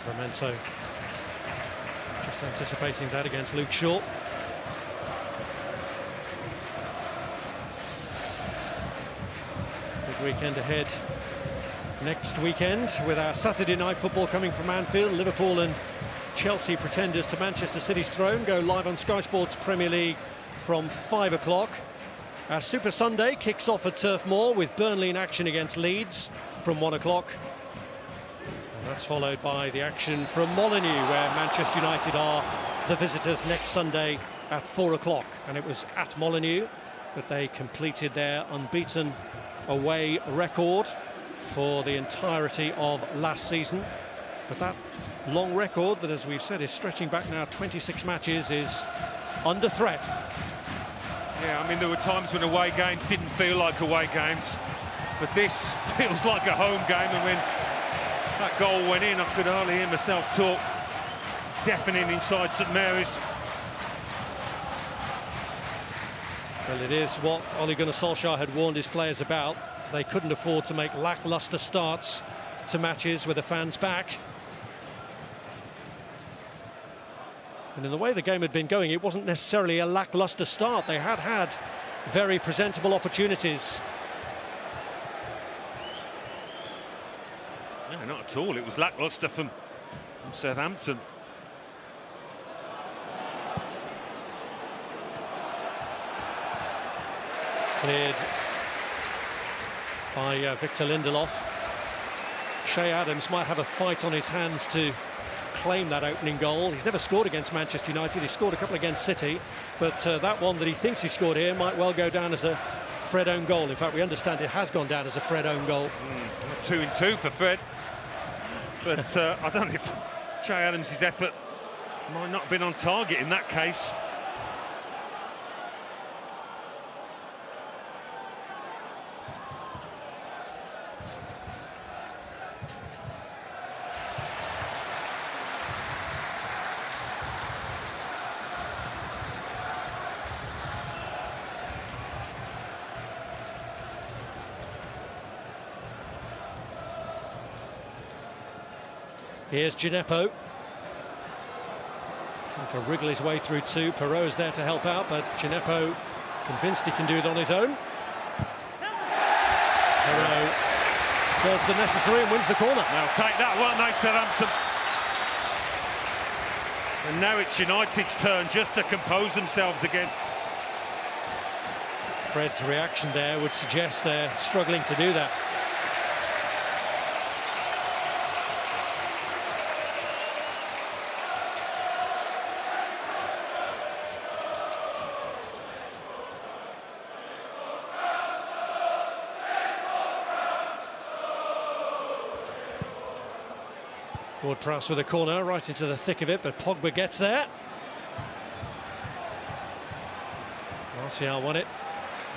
Livramento just anticipating that against Luke Shaw. Big weekend ahead next weekend with our Saturday night football coming from Anfield. Liverpool and Chelsea, pretenders to Manchester City's throne, go live on Sky Sports Premier League from 5 o'clock. Our Super Sunday kicks off at Turf Moor with Burnley in action against Leeds from 1 o'clock. And that's followed by the action from Molineux, where Manchester United are the visitors next Sunday at 4 o'clock. And it was at Molineux that they completed their unbeaten away record for the entirety of last season. But that long record that, as we've said, is stretching back now 26 matches, is under threat. Yeah, I mean, there were times when away games didn't feel like away games, but this feels like a home game. And when that goal went in, I could hardly hear myself talk. Deafening inside St Mary's. Well, it is what Ole Gunnar Solskjaer had warned his players about. They couldn't afford to make lacklustre starts to matches with the fans back. And in the way the game had been going, it wasn't necessarily a lacklustre start. They had had very presentable opportunities. No, not at all. It was lacklustre from Southampton. Cleared by Victor Lindelof. Shea Adams might have a fight on his hands to claim that opening goal. He's never scored against Manchester United. He scored a couple against City, but that one that he thinks he scored here might well go down as a Fred own goal. In fact, we understand it has gone down as a Fred own goal. 2 and 2 for Fred. But I don't know if Shea Adams' effort might not have been on target in that case. Here's Gineppo. Trying to wriggle his way through two. Perraud's there to help out, but Gineppo convinced he can do it on his own. Perraud does the necessary and wins the corner. Now take that one, nice Southampton. And now it's United's turn just to compose themselves again. Fred's reaction there would suggest they're struggling to do that. Ward-Prowse with a corner right into the thick of it, but Pogba gets there. Martial won it.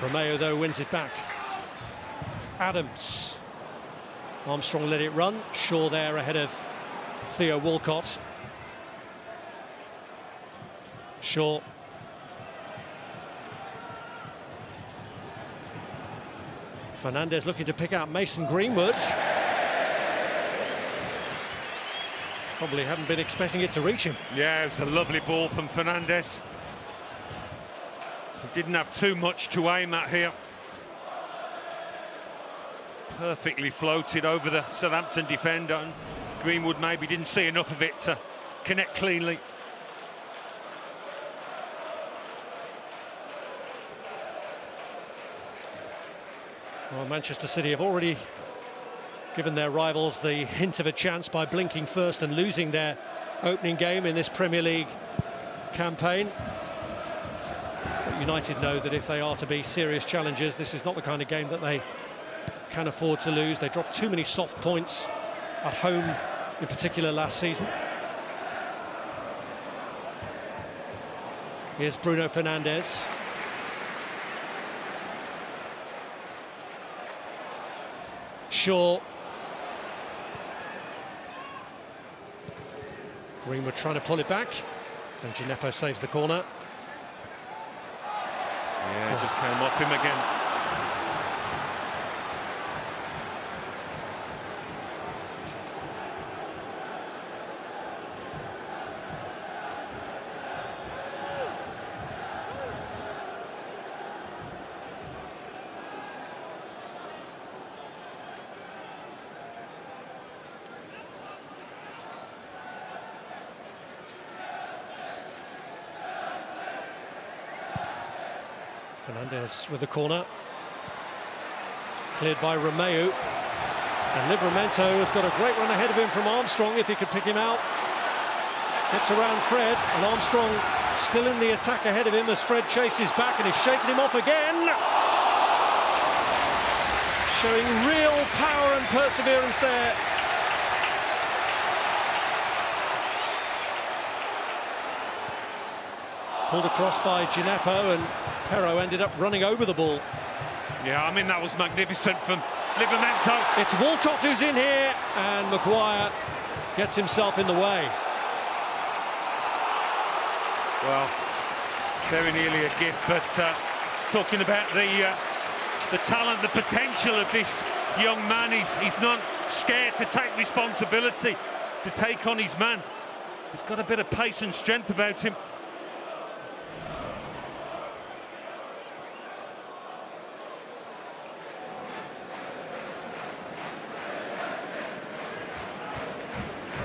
Romeo, though, wins it back. Adams. Armstrong let it run. Shaw there ahead of Theo Walcott. Shaw. Fernandes looking to pick out Mason Greenwood. Probably hadn't been expecting it to reach him. Yeah, it was a lovely ball from Fernandes. He didn't have too much to aim at here. Perfectly floated over the Southampton defender, and Greenwood maybe didn't see enough of it to connect cleanly. Well, Manchester City have already given their rivals the hint of a chance by blinking first and losing their opening game in this Premier League campaign. But United know that if they are to be serious challengers, this is not the kind of game that they can afford to lose. They dropped too many soft points at home, in particular last season. Here's Bruno Fernandes. Shaw. Greenwood trying to pull it back, and Gineppo saves the corner. Yeah, just came off him again. Fernandes with the corner. Cleared by Romeu. And Livramento has got a great run ahead of him from Armstrong if he could pick him out. Gets around Fred, and Armstrong still in the attack ahead of him as Fred chases back and is shaking him off again. Showing real power and perseverance there. Pulled across by Gineppo, and Perro ended up running over the ball. Yeah, I mean, that was magnificent from Livramento. It's Walcott who's in here, and Maguire gets himself in the way. Well, very nearly a gift, but talking about the talent, the potential of this young man, he's not scared to take responsibility, to take on his man. He's got a bit of pace and strength about him.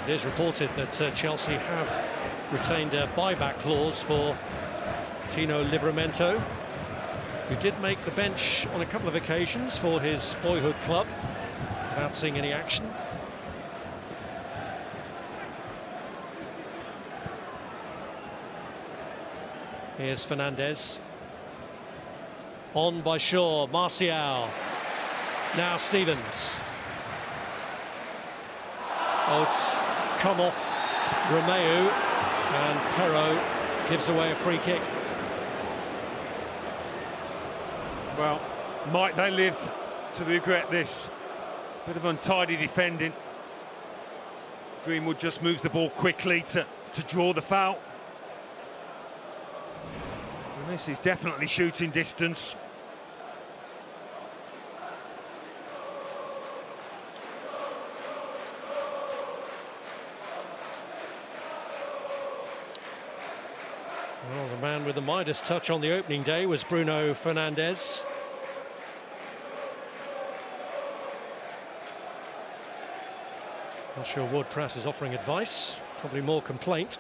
It is reported that Chelsea have retained a buyback clause for Tino Livramento, who did make the bench on a couple of occasions for his boyhood club without seeing any action. Here's Fernandes. On by Shaw, Martial. Now Stevens. Oh, it's come off Romeu, and Perro gives away a free kick. Well, might they live to regret this? Bit of untidy defending. Greenwood just moves the ball quickly to draw the foul. And this is definitely shooting distance. Well, the man with the Midas touch on the opening day was Bruno Fernandes. Not sure Ward-Prowse is offering advice, probably more complaint.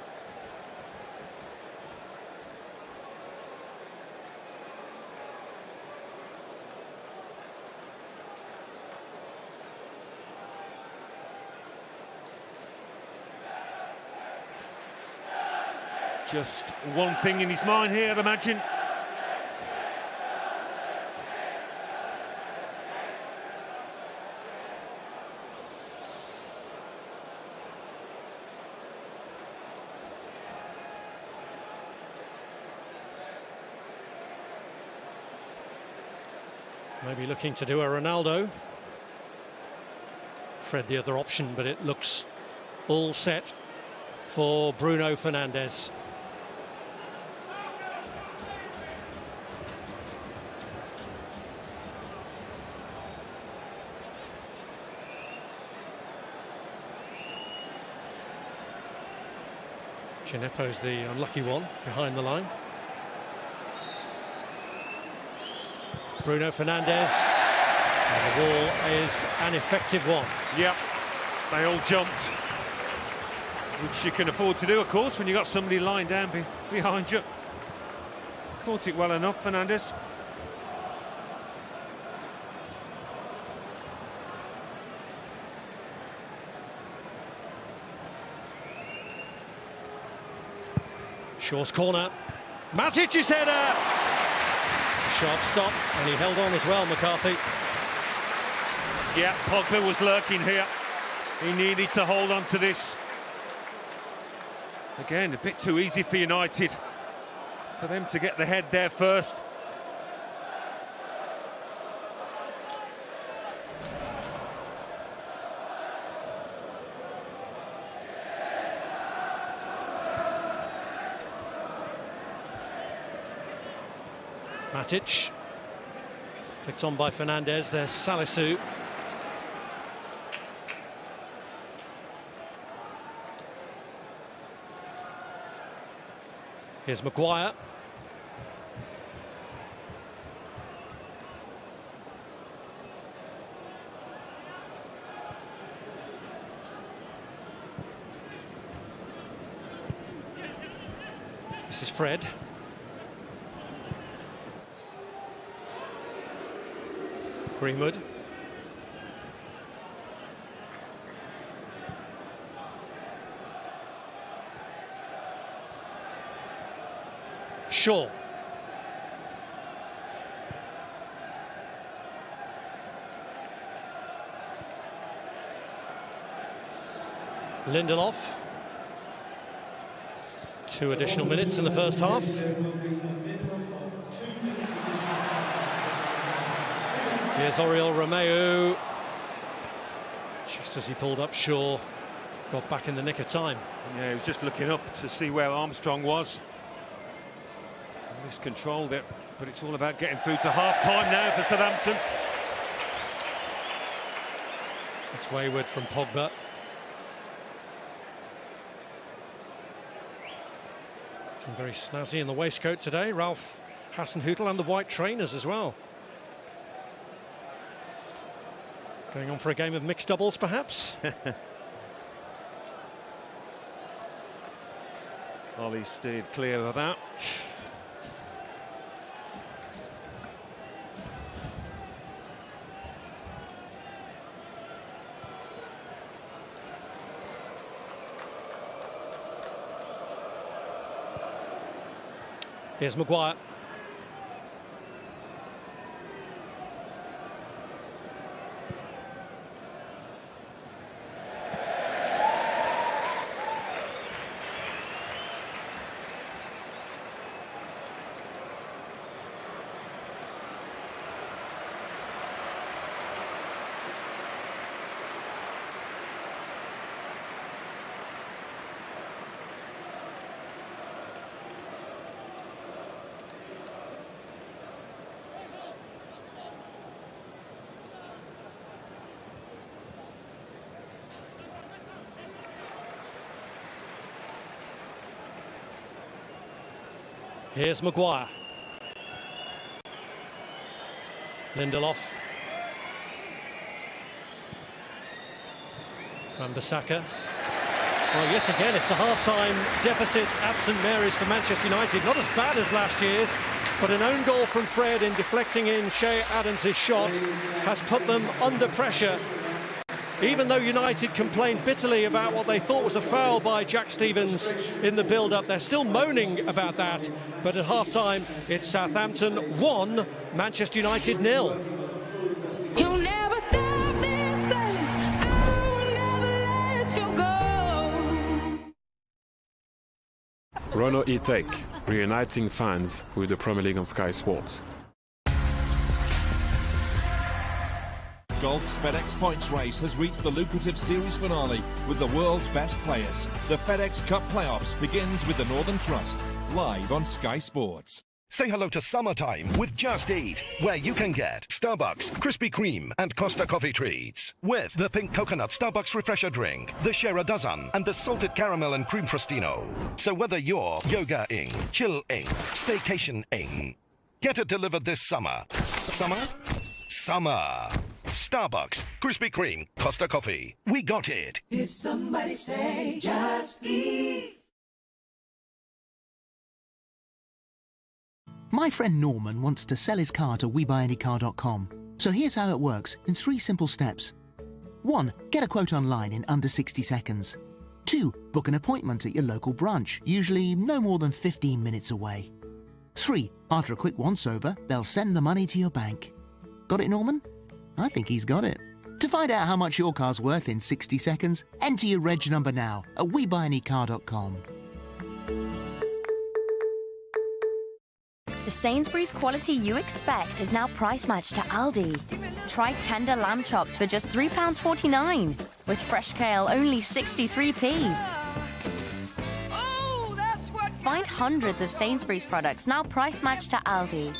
Just one thing in his mind here, I'd imagine. Maybe looking to do a Ronaldo. Fred the other option, but it looks all set for Bruno Fernandes. Gineppo's the unlucky one behind the line. Bruno Fernandes, and the ball is an effective one. Yep, they all jumped, which you can afford to do, of course, when you've got somebody lying down behind you. Caught it well enough, Fernandes. Shaw's corner. Matic's header. Sharp stop, and he held on as well, McCarthy. Yeah, Pogba was lurking here. He needed to hold on to this. Again, a bit too easy for United, for them to get the head there first. Matic. Flicked on by Fernandes. There's Salisu. Here's Maguire. This is Fred. Greenwood. Shaw. Lindelof. 2 additional minutes in the first half. Here's Oriol Romeu. Just as he pulled up, Shaw got back in the nick of time. Yeah, he was just looking up to see where Armstrong was. Miscontrolled it, but it's all about getting through to half-time now for Southampton. It's wayward from Pogba. Looking very snazzy in the waistcoat today. Ralph Hasenhüttl and the white trainers as well. Going on for a game of mixed doubles, perhaps? Ollie steered clear of that. Here's Maguire. Here's Maguire. Lindelof. Wan-Bissaka. Well, yet again, it's a half-time deficit at St Mary's for Manchester United. Not as bad as last year's, but an own goal from Fred in deflecting in Shea Adams' shot has put them under pressure. Even though United complained bitterly about what they thought was a foul by Jack Stevens in the build-up, they're still moaning about that. But at half-time, it's Southampton 1, Manchester United 0. You'll never stop this thing. I will never let you go. Rono E-Tech, reuniting fans with the Premier League on Sky Sports. Golf's FedEx Points race has reached the lucrative series finale with the world's best players. The FedEx Cup Playoffs begins with the Northern Trust, live on Sky Sports. Say hello to summertime with Just Eat, where you can get Starbucks, Krispy Kreme and Costa Coffee Treats. With the pink coconut Starbucks refresher drink, the Share a Dozen and the salted caramel and cream frostino. So whether you're yoga-ing, chill-ing, staycation-ing, get it delivered this summer. Summer. Starbucks, Krispy Kreme, Costa Coffee. We got it. Did somebody say just eat? My friend Norman wants to sell his car to WeBuyAnyCar.com. So here's how it works in 3 simple steps. 1. Get a quote online in under 60 seconds. 2. Book an appointment at your local branch, usually no more than 15 minutes away. 3. After a quick once-over, they'll send the money to your bank. Got it, Norman? I think he's got it. To find out how much your car's worth in 60 seconds, enter your reg number now at WeBuyAnyCar.com. The Sainsbury's quality you expect is now price matched to Aldi. Try tender lamb chops for just £3.49, with fresh kale only 63p. Find hundreds of Sainsbury's products now price matched to Aldi.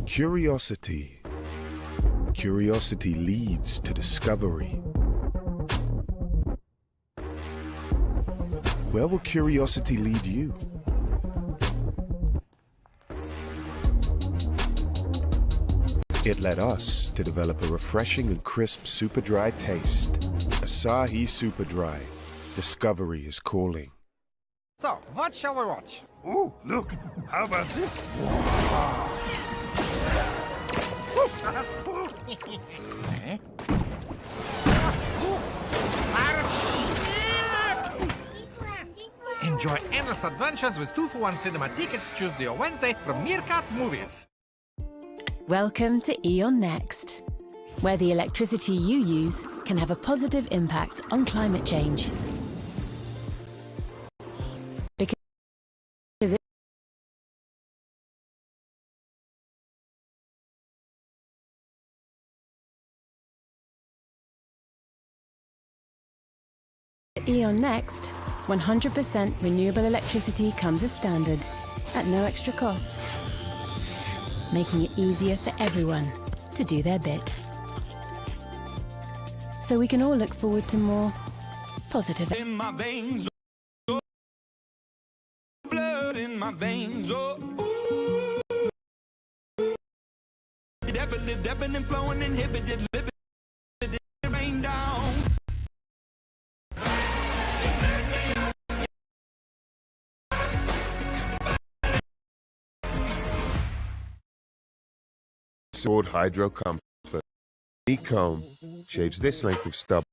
Curiosity. Curiosity leads to discovery. Where will curiosity lead you? It led us to develop a refreshing and crisp super dry taste. Asahi Super Dry. Discovery is calling. So, what shall we watch? Oh, look, how about this? Enjoy endless adventures with 2-for-1 cinema tickets Tuesday or Wednesday from Meerkat Movies. Welcome to Eon Next, where the electricity you use can have a positive impact on climate change. Because at Eon Next, 100% renewable electricity comes as standard, at no extra cost, making it easier for everyone to do their bit. So we can all look forward to more positive. In my veins, oh, blood in my veins, oh, ooh. Ever lived, ebbing and flowing, inhibited, living, rain down. Sword Hydro Comfort. Unique comb shaves this length of stubble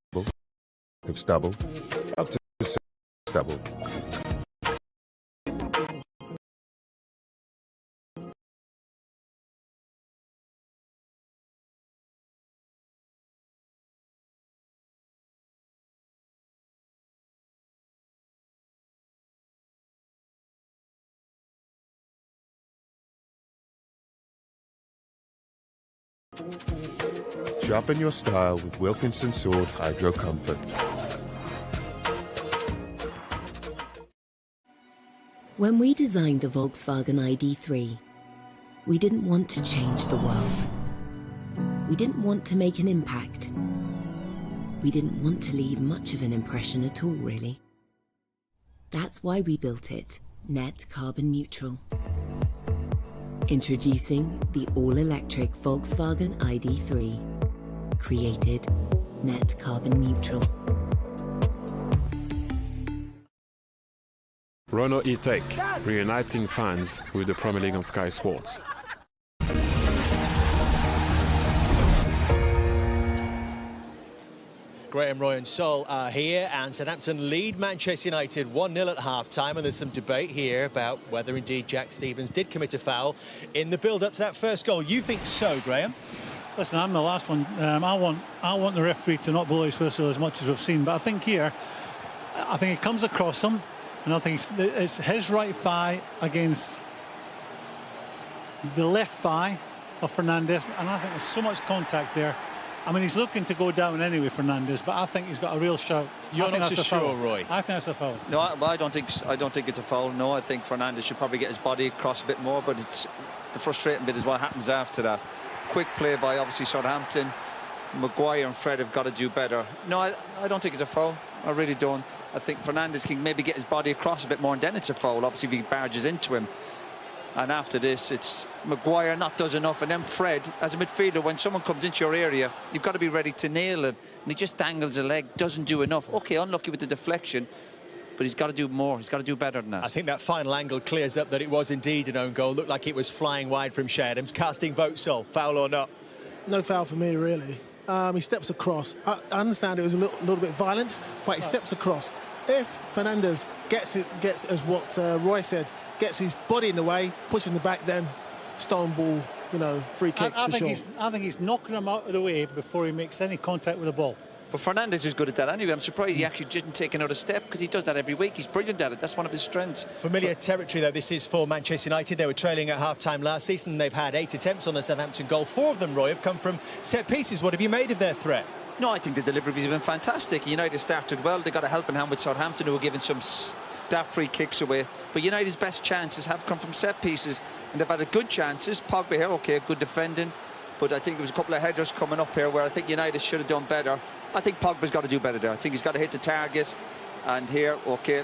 up to stubble. Sharpen your style with Wilkinson Sword Hydro Comfort. When we designed the Volkswagen ID.3, we didn't want to change the world. We didn't want to make an impact. We didn't want to leave much of an impression at all, really. That's why we built it net carbon neutral. Introducing the all-electric Volkswagen ID.3. Created net carbon neutral. Renault E-Tech, reuniting fans with the Premier League on Sky Sports. Graham, Roy and Sol are here, and Southampton lead Manchester United 1-0 at half-time, and there's some debate here about whether indeed Jack Stephens did commit a foul in the build-up to that first goal. You think so, Graham? Listen, I'm the last one. I want the referee to not blow his whistle as much as we've seen, but I think here, I think it comes across him, and I think it's his right thigh against the left thigh of Fernandes, and I think there's so much contact there. I mean, he's looking to go down anyway, Fernandes, but I think he's got a real shout. You're not so sure, Roy? I think that's a foul. No, I don't think it's a foul. No, I think Fernandes should probably get his body across a bit more, but it's the frustrating bit is what happens after that. Quick play by obviously Southampton. Maguire and Fred have got to do better. No, I don't think it's a foul. I really don't. I think Fernandes can maybe get his body across a bit more, and then it's a foul. Obviously, if he barges into him. And after this, it's Maguire not does enough, and then Fred, as a midfielder, when someone comes into your area, you've got to be ready to nail him, and he just dangles a leg, doesn't do enough. Okay, unlucky with the deflection, but he's got to do more. He's got to do better than that. I think that final angle clears up that it was indeed an own goal. Looked like it was flying wide from Shadams. Casting vote, Sol, foul or not? No foul for me, really. He steps across. I understand it was a little bit violent, but he steps across. If Fernandes gets as what Roy said, gets his body in the way, pushing the back, then stone ball, free kick for sure. I think he's knocking him out of the way before he makes any contact with the ball. But Fernandes is good at that anyway. I'm surprised he actually didn't take another step, because he does that every week. He's brilliant at it. That's one of his strengths. Familiar territory, though, this is for Manchester United. They were trailing at half-time last season. They've had 8 attempts on the Southampton goal. 4 of them, Roy, have come from set pieces. What have you made of their threat? No, I think the deliveries have been fantastic. United started well. They got a helping hand with Southampton, who were giving some daft free kicks away. But United's best chances have come from set pieces, and they've had good chances. Pogba here, okay, good defending. But I think there was a couple of headers coming up here where I think United should have done better. I think Pogba's got to do better there. I think he's got to hit the target. And here, okay,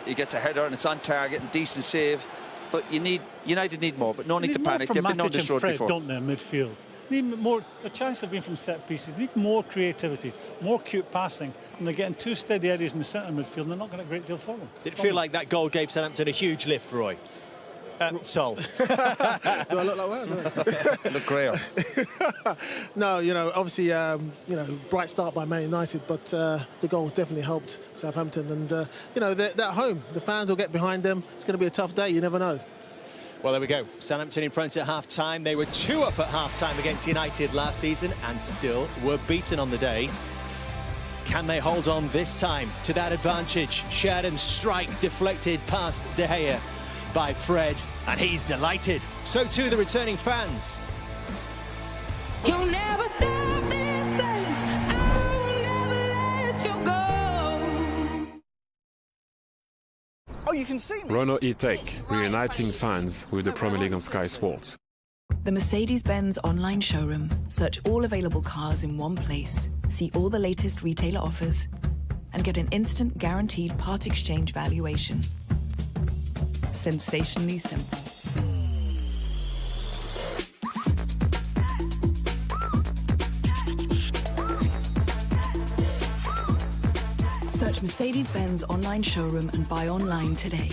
he gets a header and it's on target and decent save. But United need more, but no need to panic. They've been on this road before. Don't they, in midfield? need more. The chance have been from set pieces. Need more creativity, more cute passing. And they're getting two steady eddies in the centre midfield, and they're not going to get a great deal for them. Did it feel like that goal gave Southampton a huge lift, Roy? Sol. Do I look like that? Look great. No, you know, obviously, you know, bright start by Man United, but the goal definitely helped Southampton. And, you know, they're at home. The fans will get behind them. It's going to be a tough day. You never know. Well, there we go. Southampton in front at half-time. They were 2 up at half-time against United last season and still were beaten on the day. Can they hold on this time to that advantage? Sheridan's strike deflected past De Gea by Fred, and he's delighted. So too the returning fans. You'll never stop this thing. I will never let you go. Oh, you can see me. Renault E-Tech, reuniting fans with the Premier League on Sky Sports. The Mercedes-Benz online showroom. Search all available cars in one place, see all the latest retailer offers, and get an instant guaranteed part exchange valuation. Sensationally simple. Search Mercedes-Benz online showroom and buy online today.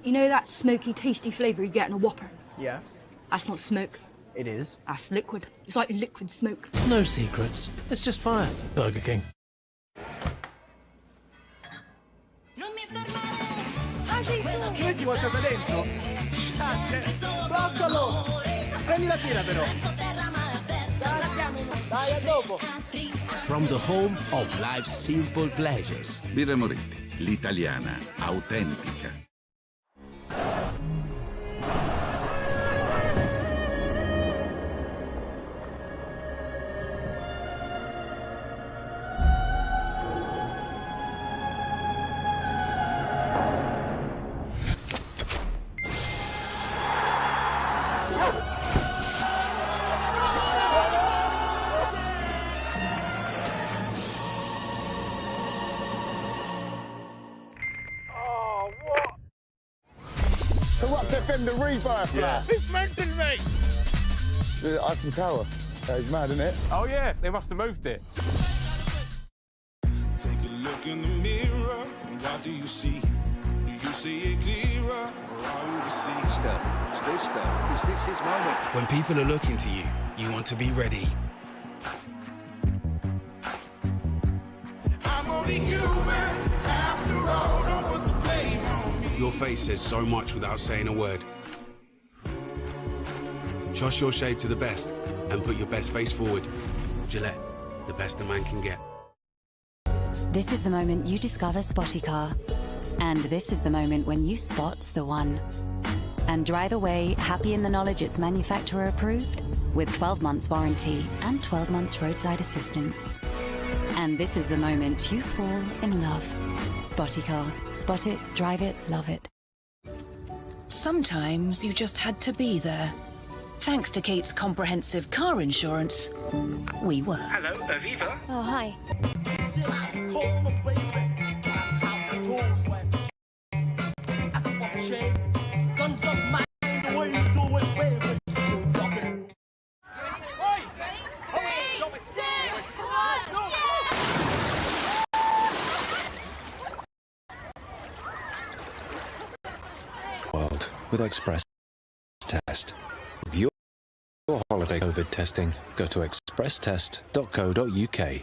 You know that smoky, tasty flavour you get in a Whopper? Yeah. That's not smoke. It is. That's liquid. It's like liquid smoke. No secrets. It's just fire. Burger King. Metti qualcosa dentro. Bloccalo. Prendi la tira però. Dai, a dopo. From the home of life's simple pleasures. Birra Moretti, l'italiana autentica. Corrupt FM, the rebirth, yeah. Who's mentioned me? The Eiffel Tower. That is mad, isn't it? Oh yeah, they must have moved it. Take a look in the mirror, and what do you see? Do you see it clearer, or are you deceived? Stay still. Is this his moment? When people are looking to you, you want to be ready. I'm only human, after all, don't put the blame on me. Your face says so much without saying a word. Trust your shape to the best and put your best face forward. Gillette, the best a man can get. This is the moment you discover Spotty Car. And this is the moment when you spot the one. And drive away happy in the knowledge it's manufacturer approved with 12 months warranty and 12 months roadside assistance. And this is the moment you fall in love. Spotty Car. Spot it, drive it, love it. Sometimes you just had to be there. Thanks to Kate's comprehensive car insurance, we were. Hello, Aviva. Oh, hi. World with Express Test. Your holiday COVID testing, go to expresstest.co.uk.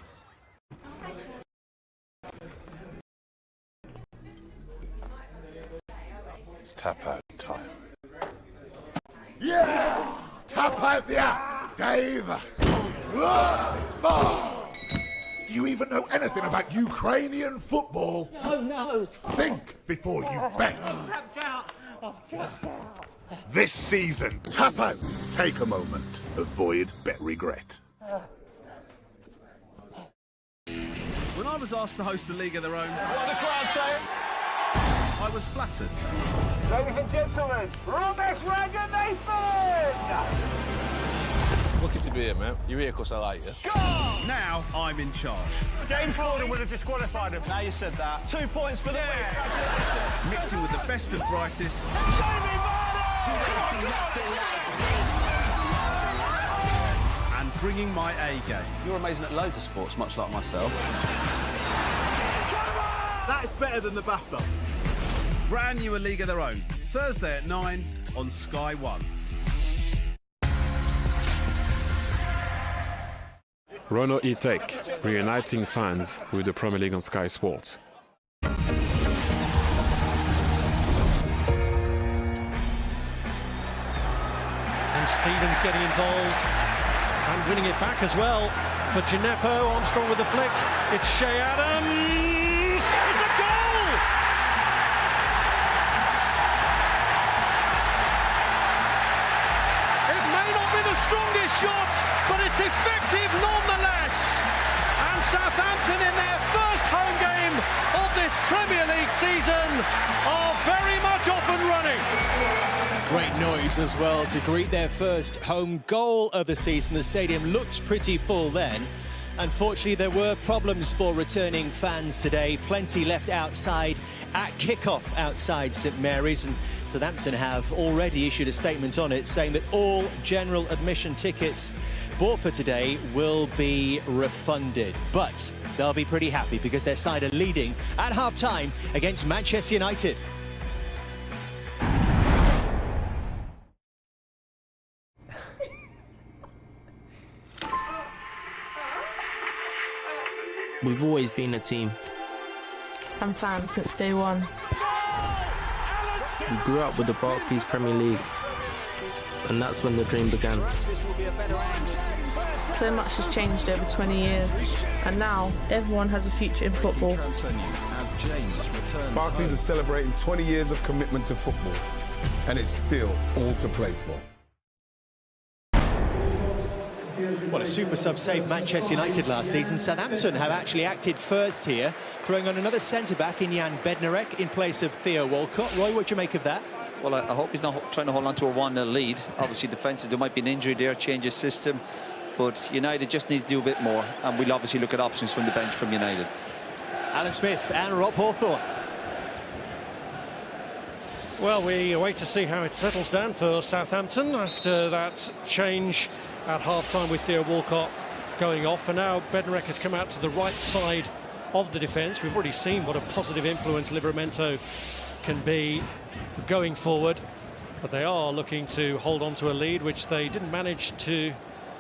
It's tap out time. Yeah! Tap out there, Dave! Do you even know anything about Ukrainian football? Oh, no. Think before you bet. Tapped out. I've tapped out. This season, tap out. Take a moment. Avoid bet regret. When I was asked to host a league of their own, What the crowd saying? I was flattered. Ladies and gentlemen, Ramesh Ranganathan! Lucky to be here, mate. You're here because I like you. Now I'm in charge. James Holden would have disqualified him. Now you said that. 2 points for the win. Mixing with the best and brightest. Jamie Vardy! And bringing my A game. You're amazing at loads of sports, much like myself. That is better than the bathtub. Brand new A League of Their Own. Thursday at 9 on Sky 1. Rono E-Tech, reuniting fans with the Premier League on Sky Sports. And Stevens getting involved and winning it back as well for Gineppo. Armstrong with the flick. It's Shea Adams. It's a goal! It may not be the strongest shot, but it's effective nonetheless. And Southampton in their first home game of this Premier League season are very much off and running. Great noise as well to greet their first home goal of the season. The stadium looked pretty full then. Unfortunately, there were problems for returning fans today. Plenty left outside at kickoff outside St Mary's, and Southampton have already issued a statement on it saying that all general admission tickets bought for today will be refunded. But they'll be pretty happy because their side are leading at half-time against Manchester United. We've always been a team. I'm fans since day one. We grew up with the Barclays Premier League, and that's when the dream began. So much has changed over 20 years, and now everyone has a future in football. Barclays is celebrating 20 years of commitment to football, and it's still all to play for. Well, a super sub saved Manchester United last season. Southampton have actually acted first here, throwing on another centre-back in Jan Bednarek in place of Theo Walcott. Roy, what do you make of that? Well, I hope he's not trying to hold on to a 1-0 lead. Obviously, defensive, there might be an injury there, change of system. But United just need to do a bit more, and we'll obviously look at options from the bench from United. Alan Smith and Rob Hawthorne. Well, we wait to see how it settles down for Southampton after that change at half-time with Theo Walcott going off. And now Bednarek has come out to the right side of the defence. We've already seen what a positive influence Livramento can be going forward. But they are looking to hold on to a lead, which they didn't manage to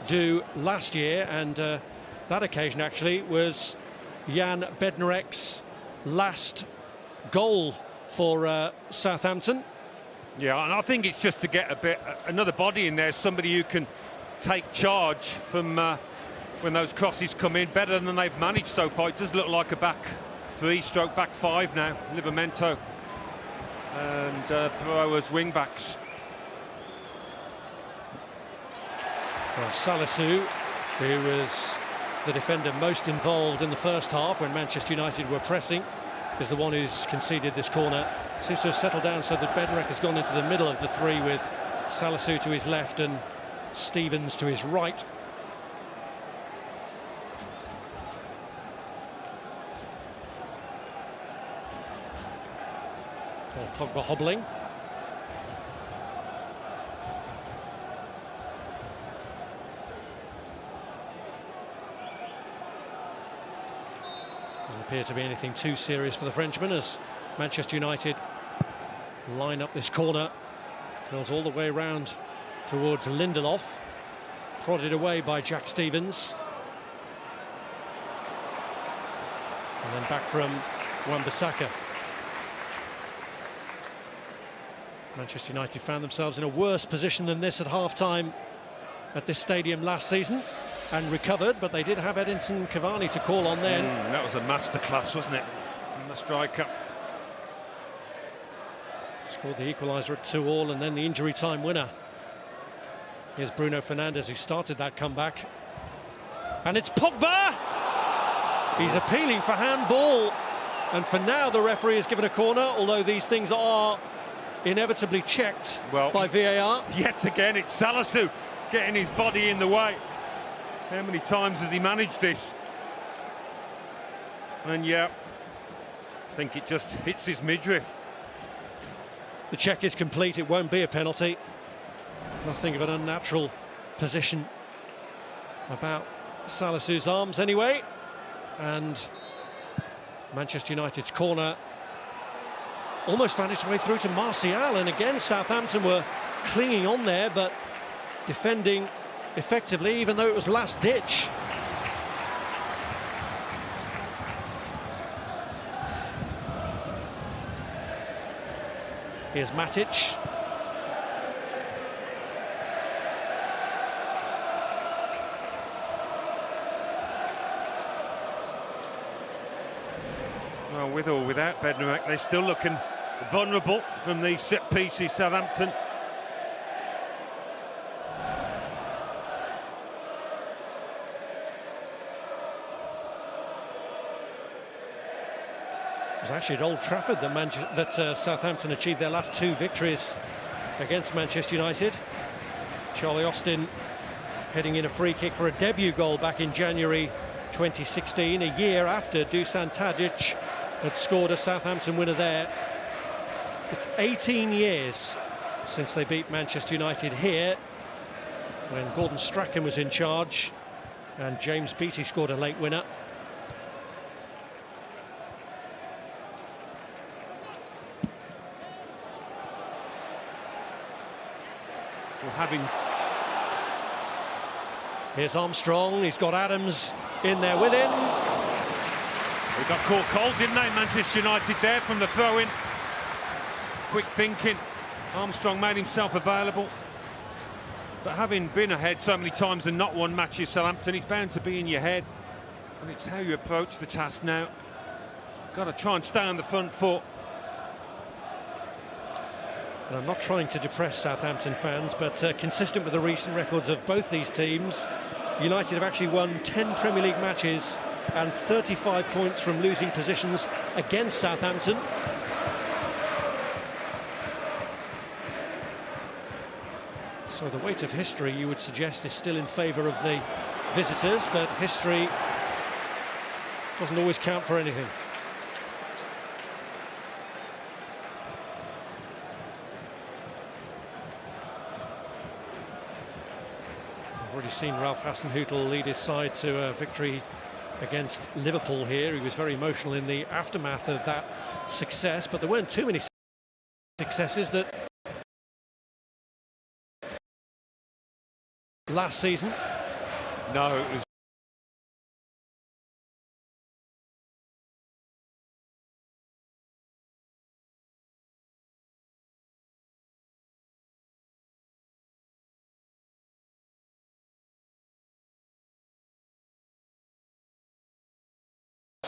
do last year. And that occasion, actually, was Jan Bednarek's last goal for Southampton. Yeah, and I think it's just to get another body in there, somebody who can take charge from when those crosses come in better than they've managed so far. It does look like a back three stroke back five now. Livramento and Perot as wing backs. Well, Salisu, who was the defender most involved in the first half when Manchester United were pressing, is the one who's conceded this corner. Seems to have settled down so that Bednarek has gone into the middle of the three with Salisu to his left and Stevens to his right. Paul Pogba hobbling. Doesn't appear to be anything too serious for the Frenchman as Manchester United line up this corner. Goes all the way around towards Lindelof, prodded away by Jack Stevens. And then back from Wan-Bissaka. Manchester United found themselves in a worse position than this at half-time at this stadium last season and recovered, but they did have Edinson Cavani to call on then. That was a masterclass, wasn't it? And the striker scored the equaliser at 2-2, and then the injury time winner. Here's Bruno Fernandes, who started that comeback. And it's Pogba! He's appealing for handball. And for now, the referee has given a corner, although these things are inevitably checked by VAR. Yet again, it's Salisu getting his body in the way. How many times has he managed this? And yeah, I think it just hits his midriff. The check is complete. It won't be a penalty. Nothing of an unnatural position about Salisu's arms anyway. And Manchester United's corner almost found its way through to Martial, and again Southampton were clinging on there but defending effectively, even though it was last ditch. Here's Matic. Well, with or without Bednarek, they're still looking vulnerable from the set pieces, Southampton. It was actually at Old Trafford that Southampton achieved their last 2 victories against Manchester United. Charlie Austin heading in a free kick for a debut goal back in January 2016, a year after Dusan Tadic had scored a Southampton winner there. It's 18 years since they beat Manchester United here, when Gordon Strachan was in charge and James Beattie scored a late winner. Here's Armstrong, he's got Adams in there with him. They got caught cold, didn't they, Manchester United there from the throw-in. Quick thinking, Armstrong made himself available. But having been ahead so many times and not won matches, Southampton, he's bound to be in your head. And it's how you approach the task now. Got to try and stay on the front foot. And I'm not trying to depress Southampton fans, but consistent with the recent records of both these teams, United have actually won 10 Premier League matches and 35 points from losing positions against Southampton. So the weight of history, you would suggest, is still in favour of the visitors, but history doesn't always count for anything. Already seen Ralph Hasenhüttl lead his side to a victory against Liverpool here. He was very emotional in the aftermath of that success, but there weren't too many successes that last season. No, it was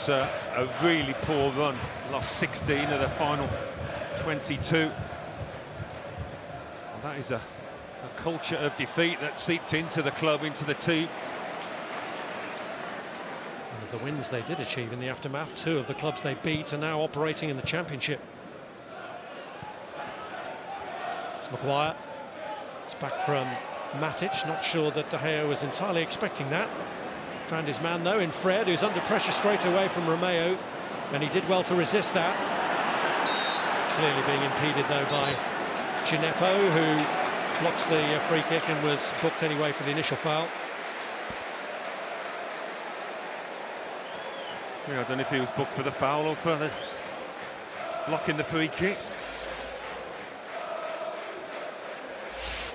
a really poor run. Lost 16 of the final 22. And that is a culture of defeat that seeped into the club, into the team. One of the wins they did achieve in the aftermath, 2 of the clubs they beat are now operating in the Championship. It's Maguire. It's back from Matic. Not sure that De Gea was entirely expecting that. Found his man though in Fred, who's under pressure straight away from Romeo, and he did well to resist that. Clearly being impeded though by Gineppo, who blocks the free kick and was booked anyway for the initial foul. Yeah, I don't know if he was booked for the foul or for the blocking the free kick.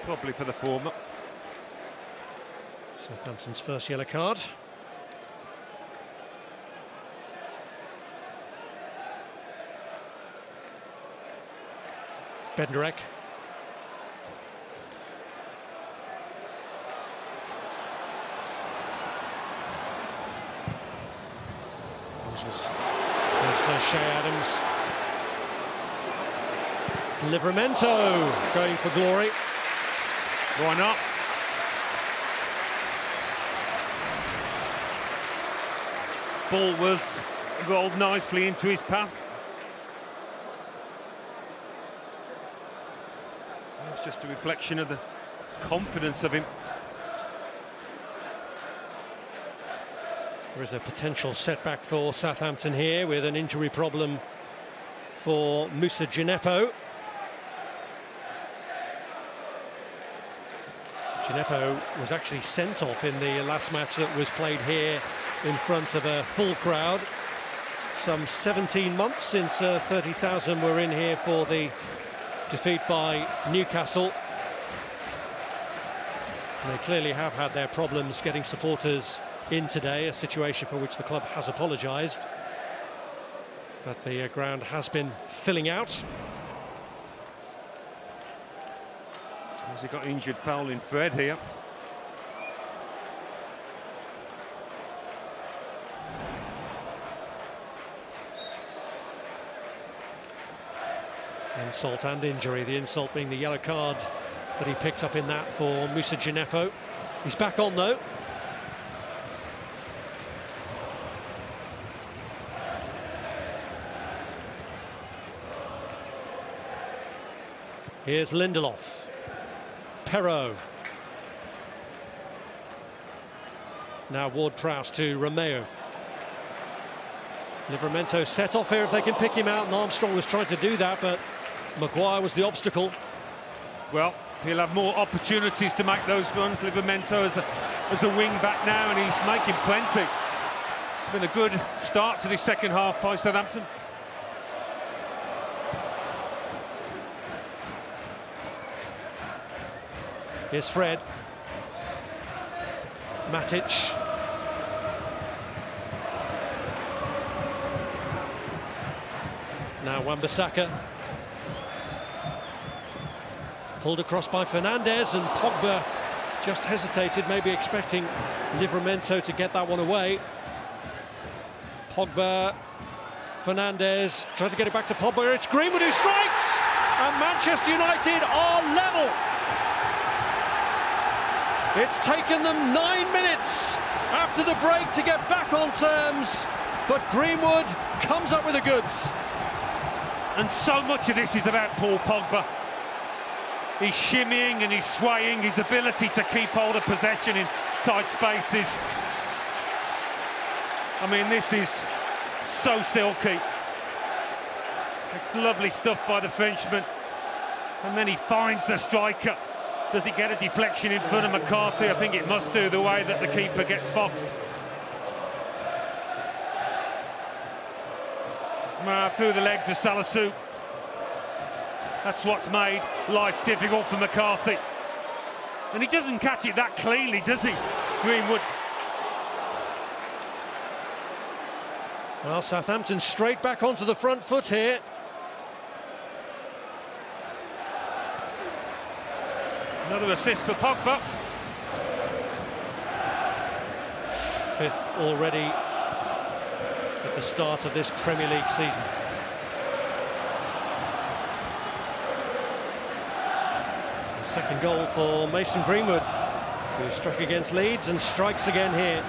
Probably for the former. Southampton's first yellow card. Bednarek. There's Shea Adams. It's Livramento going for glory. Why not? Ball was rolled nicely into his path. It's just a reflection of the confidence of him. There is a potential setback for Southampton here with an injury problem for Moussa Gineppo. Gineppo was actually sent off in the last match that was played here in front of a full crowd. Some 17 months since 30,000 were in here for the defeat by Newcastle. And they clearly have had their problems getting supporters in today, a situation for which the club has apologised. But the ground has been filling out. Has he got injured fouling Fred here? Insult and injury, the insult being the yellow card that he picked up in that for Moussa Gineppo. He's back on though. Here's Lindelof. Perraud. Now Ward-Prowse to Romeo. Livramento set off here if they can pick him out, and Armstrong was trying to do that, but Maguire was the obstacle. Well, he'll have more opportunities to make those runs. Livramento as a wing back now, and he's making plenty. It's been a good start to the second half by Southampton. Here's Fred. Matic. Now Wan-Bissaka. Pulled across by Fernandes, and Pogba just hesitated, maybe expecting Livramento to get that one away. Pogba, Fernandes, trying to get it back to Pogba. It's Greenwood who strikes, and Manchester United are level. It's taken them 9 minutes after the break to get back on terms, but Greenwood comes up with the goods. And so much of this is about Paul Pogba. He's shimmying and he's swaying, his ability to keep hold of possession in tight spaces. I mean, this is so silky. It's lovely stuff by the Frenchman. And then he finds the striker. Does he get a deflection in front of McCarthy? I think it must do, the way that the keeper gets foxed. Through the legs of Salisu. That's what's made life difficult for McCarthy. And he doesn't catch it that cleanly, does he, Greenwood? Well, Southampton straight back onto the front foot here. Another assist for Pogba. Fifth already at the start of this Premier League season. The second goal for Mason Greenwood, who struck against Leeds and strikes again here.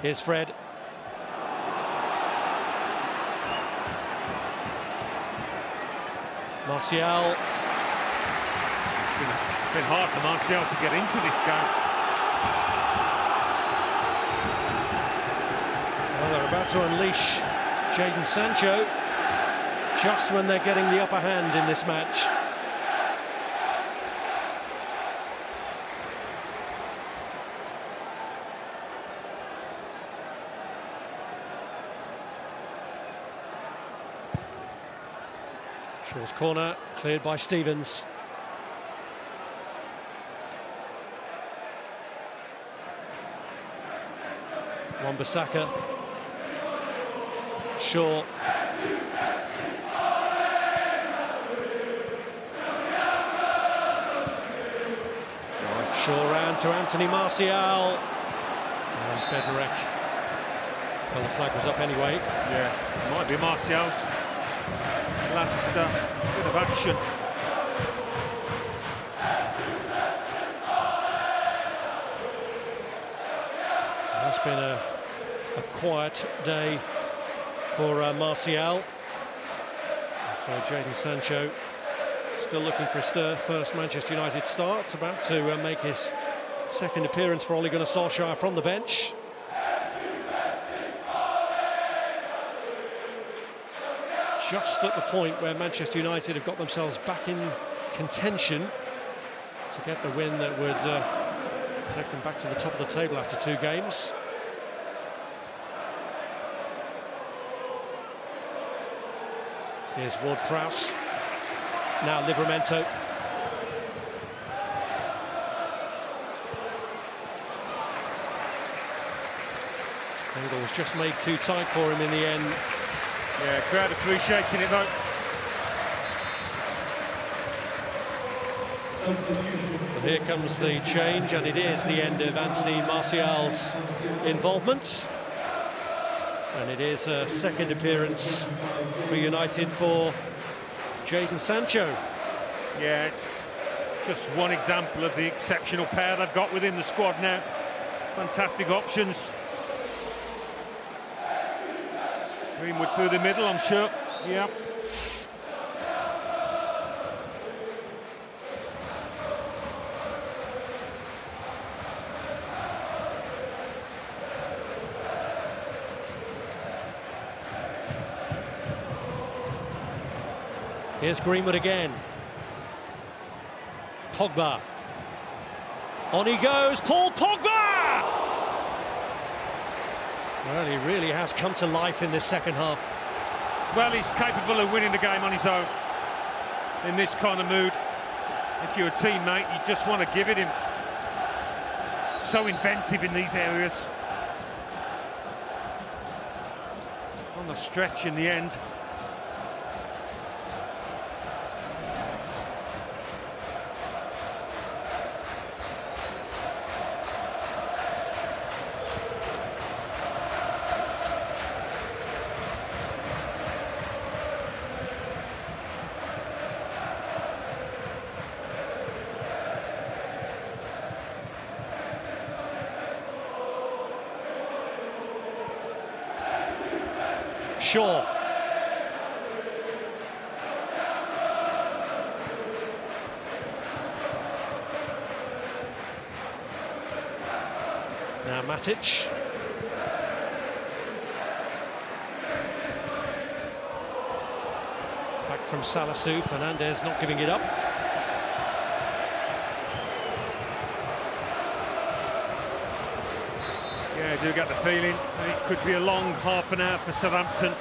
Here's Fred. Martial. It's been hard for Martial to get into this game. Well, they're about to unleash Jadon Sancho just when they're getting the upper hand in this match. Shaw's corner, cleared by Stevens. Wan-Bissaka. Shaw. Shaw round to Anthony Martial. And Bednarek. Well, the flag was up anyway. Yeah, it might be Martial's last bit of action. It's been a quiet day for Martial. So Jadon Sancho Still looking for his first Manchester United start. About to make his second appearance for Ole Gunnar Solskjaer from the bench. Just at the point where Manchester United have got themselves back in contention to get the win that would take them back to the top of the table after 2 games. Here's Ward-Prowse. Now Livramento. Angle was just made too tight for him in the end. Yeah, crowd appreciating it though. And here comes the change, and it is the end of Anthony Martial's involvement. And it is a second appearance for United for Jadon Sancho. Yeah, it's just one example of the exceptional pair they've got within the squad now. Fantastic options. Greenwood through the middle, I'm sure. Yeah. Here's Greenwood again. Pogba. On he goes, Paul Pogba! Well, he really has come to life in this second half. Well, he's capable of winning the game on his own in this kind of mood. If you're a teammate, you just want to give it him. So inventive in these areas. On the stretch in the end. Shaw. Now Matic. Back from Salisu. Fernandez not giving it up. Yeah, I do get the feeling it could be a long half an hour for Southampton.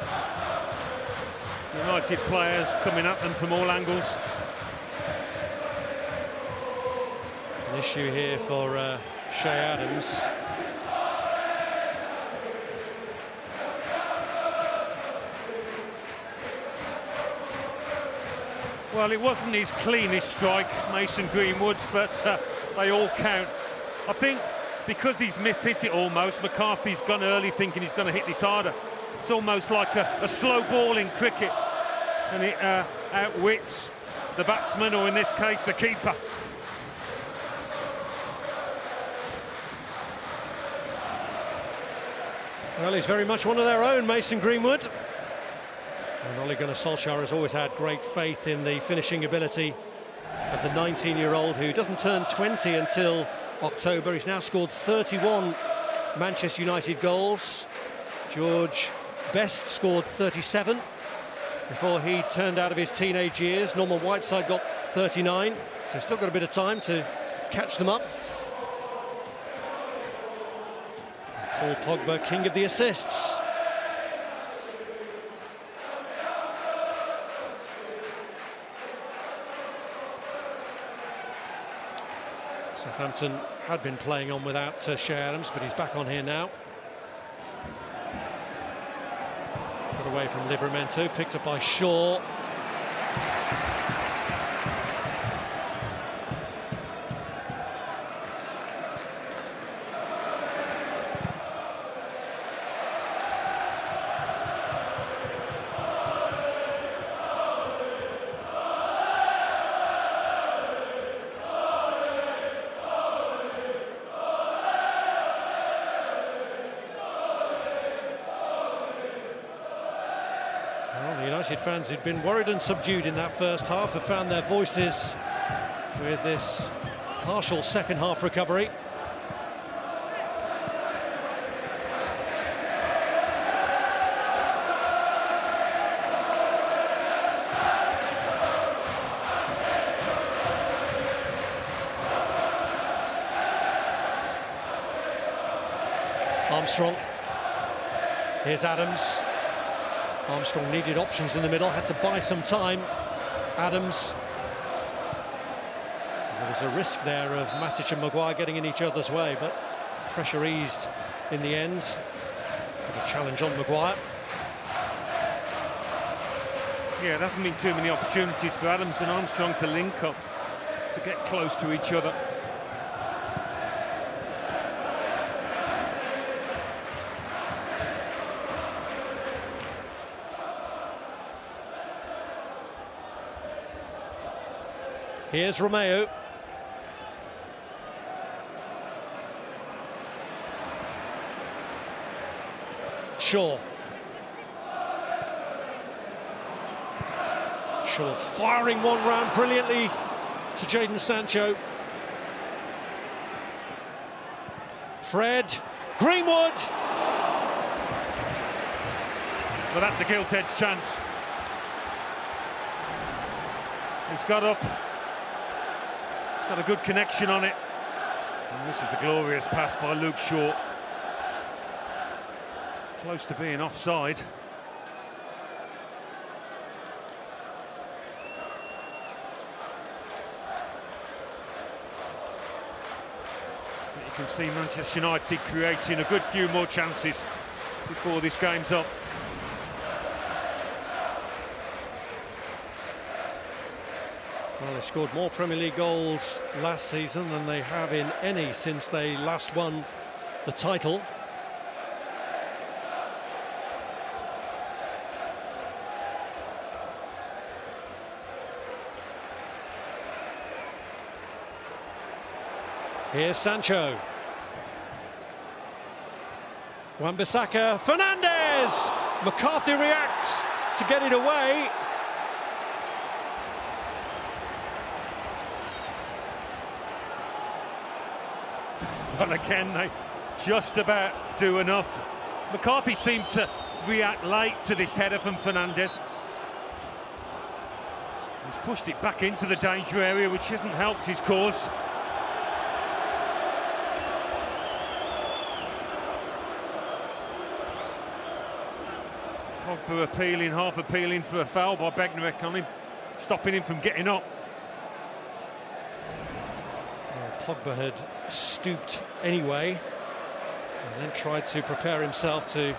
United players coming at them from all angles. An issue here for Shea Adams. Well, it wasn't his cleanest strike, Mason Greenwood's, but they all count. I think because he's mishit it almost, McCarthy's gone early thinking he's going to hit this harder. It's almost like a slow ball in cricket, and it outwits the batsman, or in this case, the keeper. Well, he's very much one of their own, Mason Greenwood. And Ole Gunnar Solskjaer has always had great faith in the finishing ability of the 19-year-old who doesn't turn 20 until October. He's now scored 31 Manchester United goals. George Best scored 37 before he turned out of his teenage years. Norman Whiteside got 39, so he's still got a bit of time to catch them up. Paul Pogba, king of the assists. Southampton had been playing on without Shea Adams, but he's back on here now. Got away from Livramento, picked up by Shaw. Well, the United fans who'd been worried and subdued in that first half have found their voices with this partial second half recovery. Armstrong. Here's Adams. Armstrong needed options in the middle, had to buy some time. Adams. There was a risk there of Matic and Maguire getting in each other's way, but pressure eased in the end. A challenge on Maguire. Yeah, there hasn't been too many opportunities for Adams and Armstrong to link up, to get close to each other. Here's Romeo. Shaw. Shaw firing one round brilliantly to Jadon Sancho. Fred. Greenwood. Well, that's a gilt-edged chance. He's got up. Got a good connection on it. And this is a glorious pass by Luke Shaw. Close to being offside. But you can see Manchester United creating a good few more chances before this game's up. Well, they scored more Premier League goals last season than they have in any since they last won the title. Here's Sancho. Wan-Bissaka. Fernandez! McCarthy reacts to get it away. Well, again, they just about do enough. McCarthy seemed to react late to this header from Fernandez. He's pushed it back into the danger area, which hasn't helped his cause. Pogba appealing, half appealing for a foul by Bednarek on him, stopping him from getting up. Pogba had stooped anyway and then tried to prepare himself to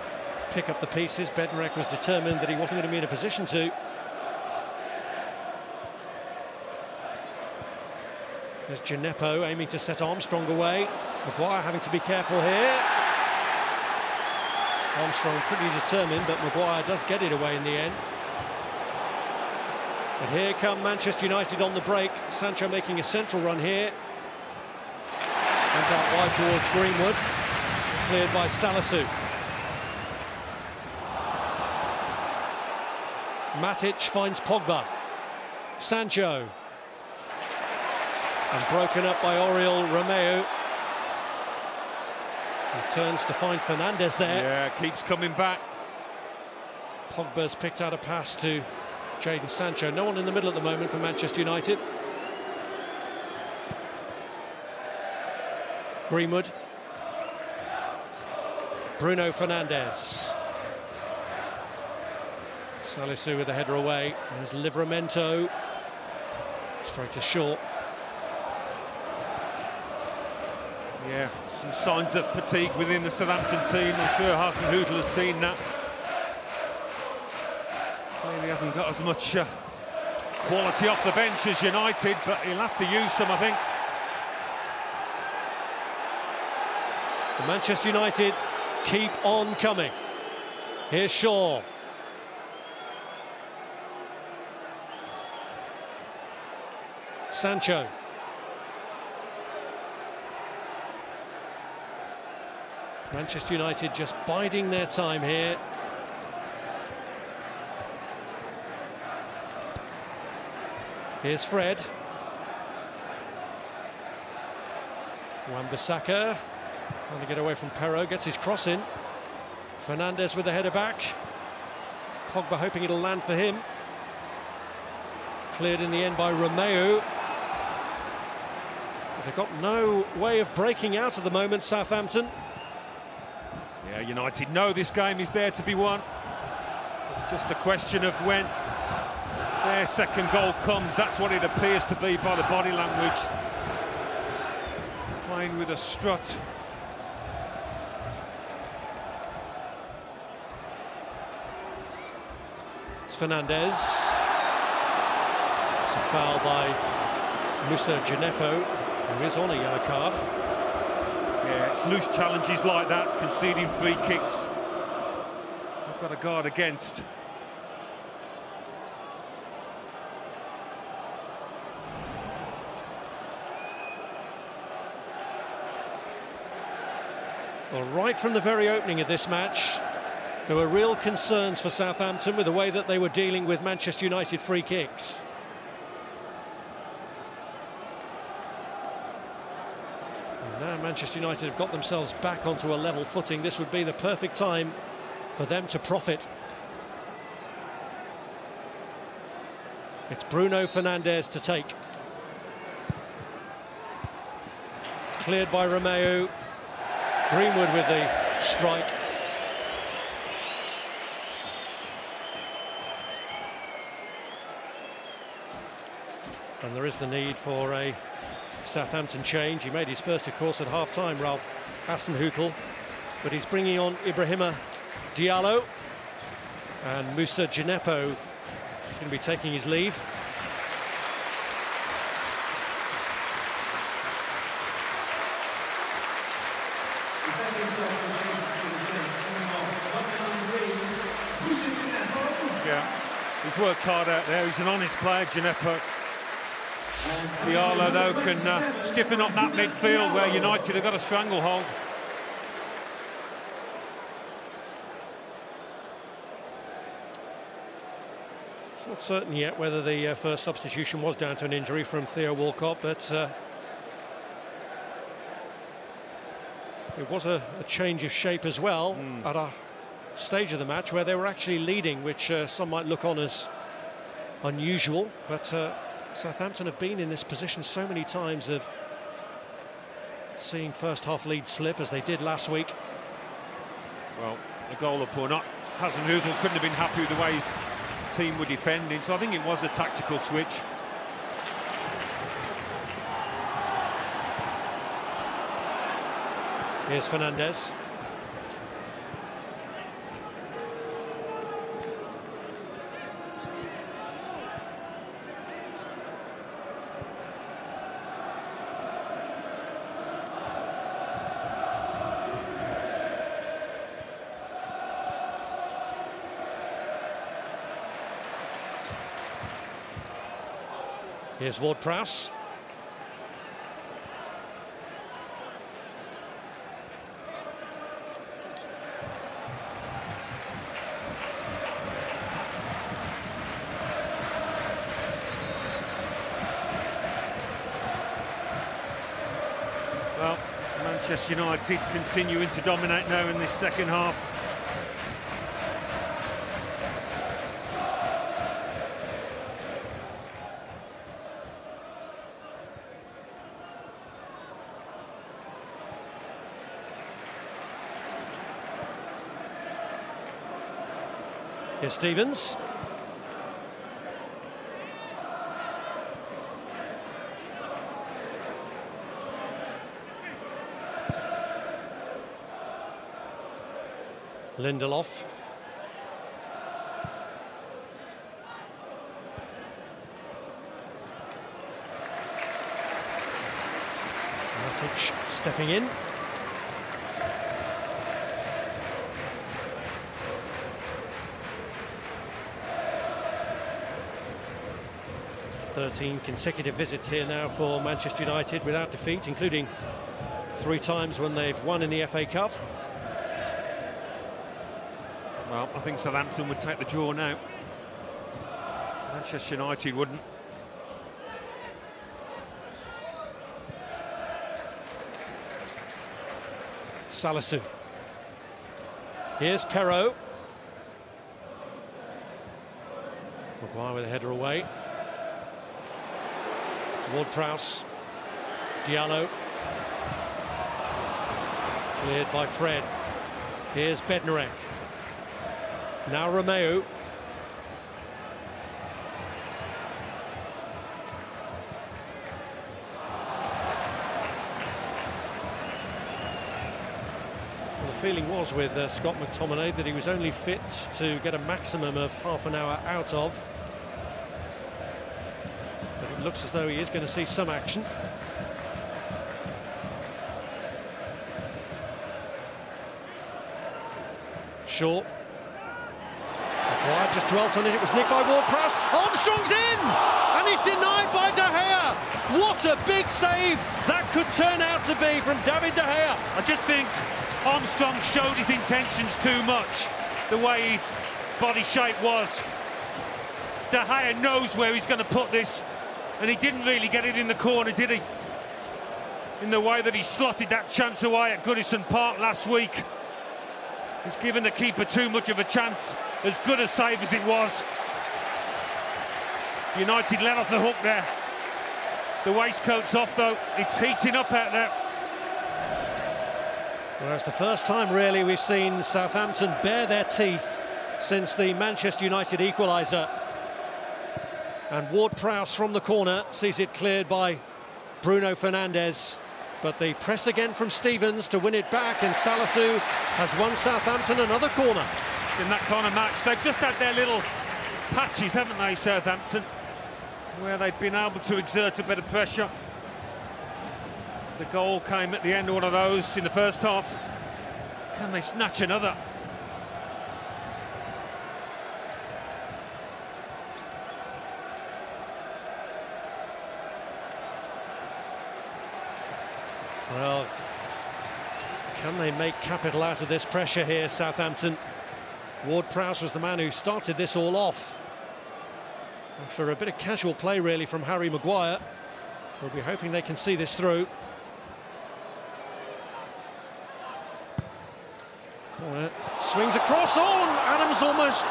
pick up the pieces. Bednarek was determined that he wasn't going to be in a position to. There's Gineppo aiming to set Armstrong away. Maguire having to be careful here. Armstrong pretty determined, but Maguire does get it away in the end. And here come Manchester United on the break. Sancho making a central run here. Comes out wide towards Greenwood, cleared by Salisu. Matic finds Pogba. Sancho. And broken up by Oriol Romeo. He turns to find Fernandez there. Yeah, keeps coming back. Pogba's picked out a pass to Jadon Sancho. No one in the middle at the moment for Manchester United. Greenwood. Bruno Fernandes. Salisu with the header away. There's Livramento. Straight to Shaw. Yeah, some signs of fatigue within the Southampton team. I'm sure Hasenhüttl has seen that. Clearly hasn't got as much quality off the bench as United, but he'll have to use some, I think. The Manchester United keep on coming. Here's Shaw. Sancho. Manchester United just biding their time here. Here's Fred. Wan-Bissaka trying to get away from Perrault, gets his cross in. Fernandes with the header back. Pogba hoping it'll land for him. Cleared in the end by Romeu. But they've got no way of breaking out at the moment, Southampton. Yeah, United know this game is there to be won. It's just a question of when their second goal comes. That's what it appears to be by the body language. Playing with a strut. It's Fernandes. It's a foul by Musa Djenepo, who is on a yellow card. Yeah, it's loose challenges like that, conceding free kicks. They've got to guard against. Well, right from the very opening of this match, there were real concerns for Southampton with the way that they were dealing with Manchester United free kicks. And now Manchester United have got themselves back onto a level footing. This would be the perfect time for them to profit. It's Bruno Fernandes to take. Cleared by Romeu. Greenwood with the strike. And there is the need for a Southampton change. He made his first, of course, at half-time, Ralph Hasenhüttl. But he's bringing on Ibrahima Diallo. And Musa Djenepo is going to be taking his leave. Yeah, he's worked hard out there. He's an honest player, Djenepo. Diallo, though, can stiffen up that midfield where United have got a stranglehold. It's not certain yet whether the first substitution was down to an injury from Theo Walcott, but it was a change of shape as well at a stage of the match where they were actually leading, which some might look on as unusual, but Southampton have been in this position so many times of seeing first half lead slip, as they did last week. Well, a goal up or not, Hasenhüttl couldn't have been happy with the way his team were defending, so I think it was a tactical switch. Here's Fernandes. Here's Ward-Prowse. Well, Manchester United continuing to dominate now in this second half. Here's Stevens. Lindelof. Matic stepping in. Thirteen consecutive visits here now for Manchester United without defeat, including 3 times when they've won in the FA Cup. Well, I think Southampton would take the draw now. Manchester United wouldn't. Salisu. Here's Perrault. Maguire with a header away. Toward Prowse. Diallo. Cleared by Fred. Here's Bednarek. Now Romeu. The feeling was with Scott McTominay that he was only fit to get a maximum of half an hour out of. But it looks as though he is going to see some action. Shaw. Maguire just dwelt on it. It was nicked by Ward-Prowse. Armstrong's in! And he's denied by De Gea. What a big save that could turn out to be from David De Gea. I just think Armstrong showed his intentions too much, the way his body shape was. De Gea knows where he's going to put this, and he didn't really get it in the corner, did he? In the way that he slotted that chance away at Goodison Park last week. He's given the keeper too much of a chance, as good a save as it was. United let off the hook there. The waistcoat's off though, it's heating up out there. Well, it's the first time really we've seen Southampton bare their teeth since the Manchester United equaliser. And Ward-Prowse from the corner sees it cleared by Bruno Fernandes. But the press again from Stevens to win it back, and Salisu has won Southampton another corner. In that kind of match, they've just had their little patches, haven't they, Southampton, where they've been able to exert a bit of pressure. The goal came at the end of one of those in the first half. Can they snatch another? Well, can they make capital out of this pressure here, Southampton? Ward-Prowse was the man who started this all off. After a bit of casual play, really, from Harry Maguire. We'll be hoping they can see this through. Swings across on. Adams almost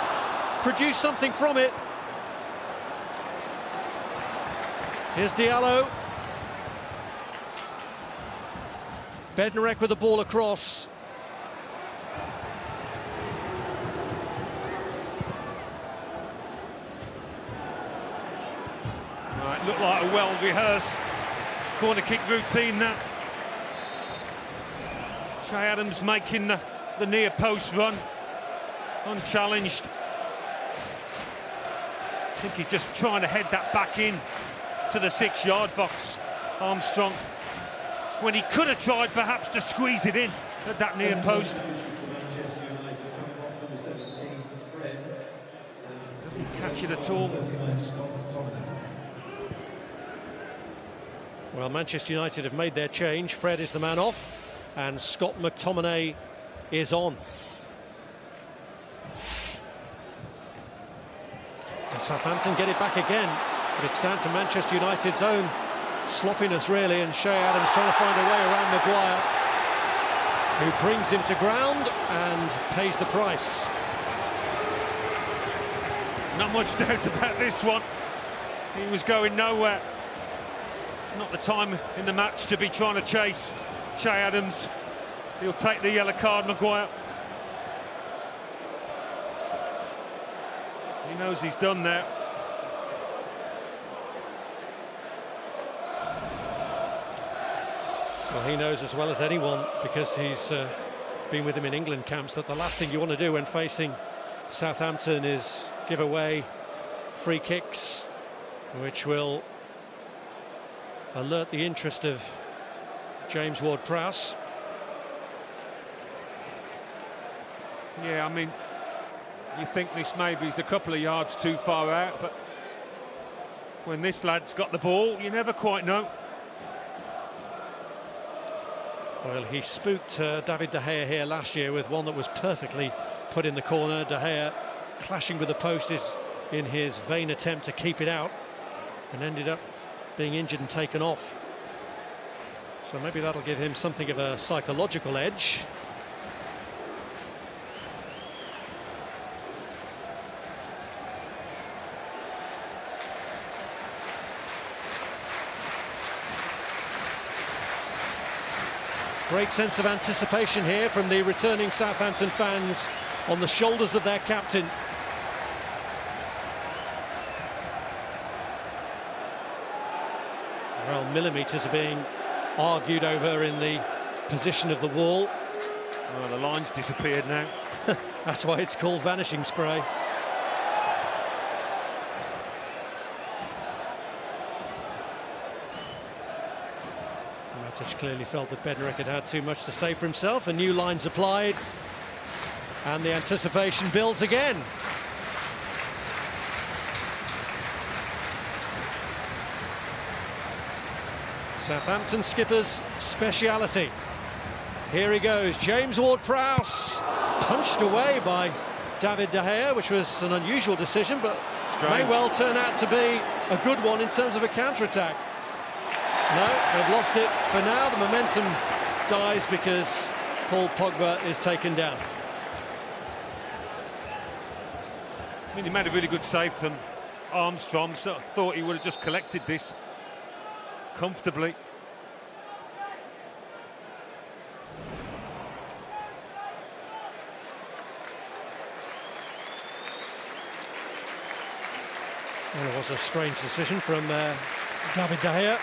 produced something from it. Here's Diallo. Bednarek with the ball across. It looked like a well-rehearsed corner kick routine that. Che Adams making the near post run, unchallenged. I think he's just trying to head that back in to the 6-yard box, Armstrong, when he could have tried perhaps to squeeze it in at that near post. Doesn't catch it at all. Well, Manchester United have made their change. Fred is the man off, and Scott McTominay is on. And Southampton get it back again, but it's down to Manchester United's own sloppiness, really, and Che Adams trying to find a way around Maguire, who brings him to ground and pays the price. Not much doubt about this one. He was going nowhere. It's not the time in the match to be trying to chase Che Adams. He'll take the yellow card, Maguire. He knows he's done there. Well, he knows as well as anyone, because he's been with him in England camps, that the last thing you want to do when facing Southampton is give away free kicks, which will alert the interest of James Ward-Prowse. Yeah, I mean, you think this maybe is a couple of yards too far out, but when this lad's got the ball, you never quite know. Well, he spooked David De Gea here last year with one that was perfectly put in the corner. De Gea clashing with the post in his vain attempt to keep it out, and ended up being injured and taken off. So maybe that'll give him something of a psychological edge. Great sense of anticipation here from the returning Southampton fans on the shoulders of their captain. Well, millimetres are being argued over in the position of the wall. Oh, the line's disappeared now. That's why it's called vanishing spray. Matic clearly felt that Bednarek had too much to say for himself. A new line's applied, and the anticipation builds again. Southampton skipper's speciality. Here he goes, James Ward-Prowse, punched away by David De Gea, which was an unusual decision, but may well turn out to be a good one in terms of a counter-attack. No, they've lost it for now. The momentum dies because Paul Pogba is taken down. I mean, he made a really good save from Armstrong, so I thought he would have just collected this comfortably. Well, it was a strange decision from David De Gea.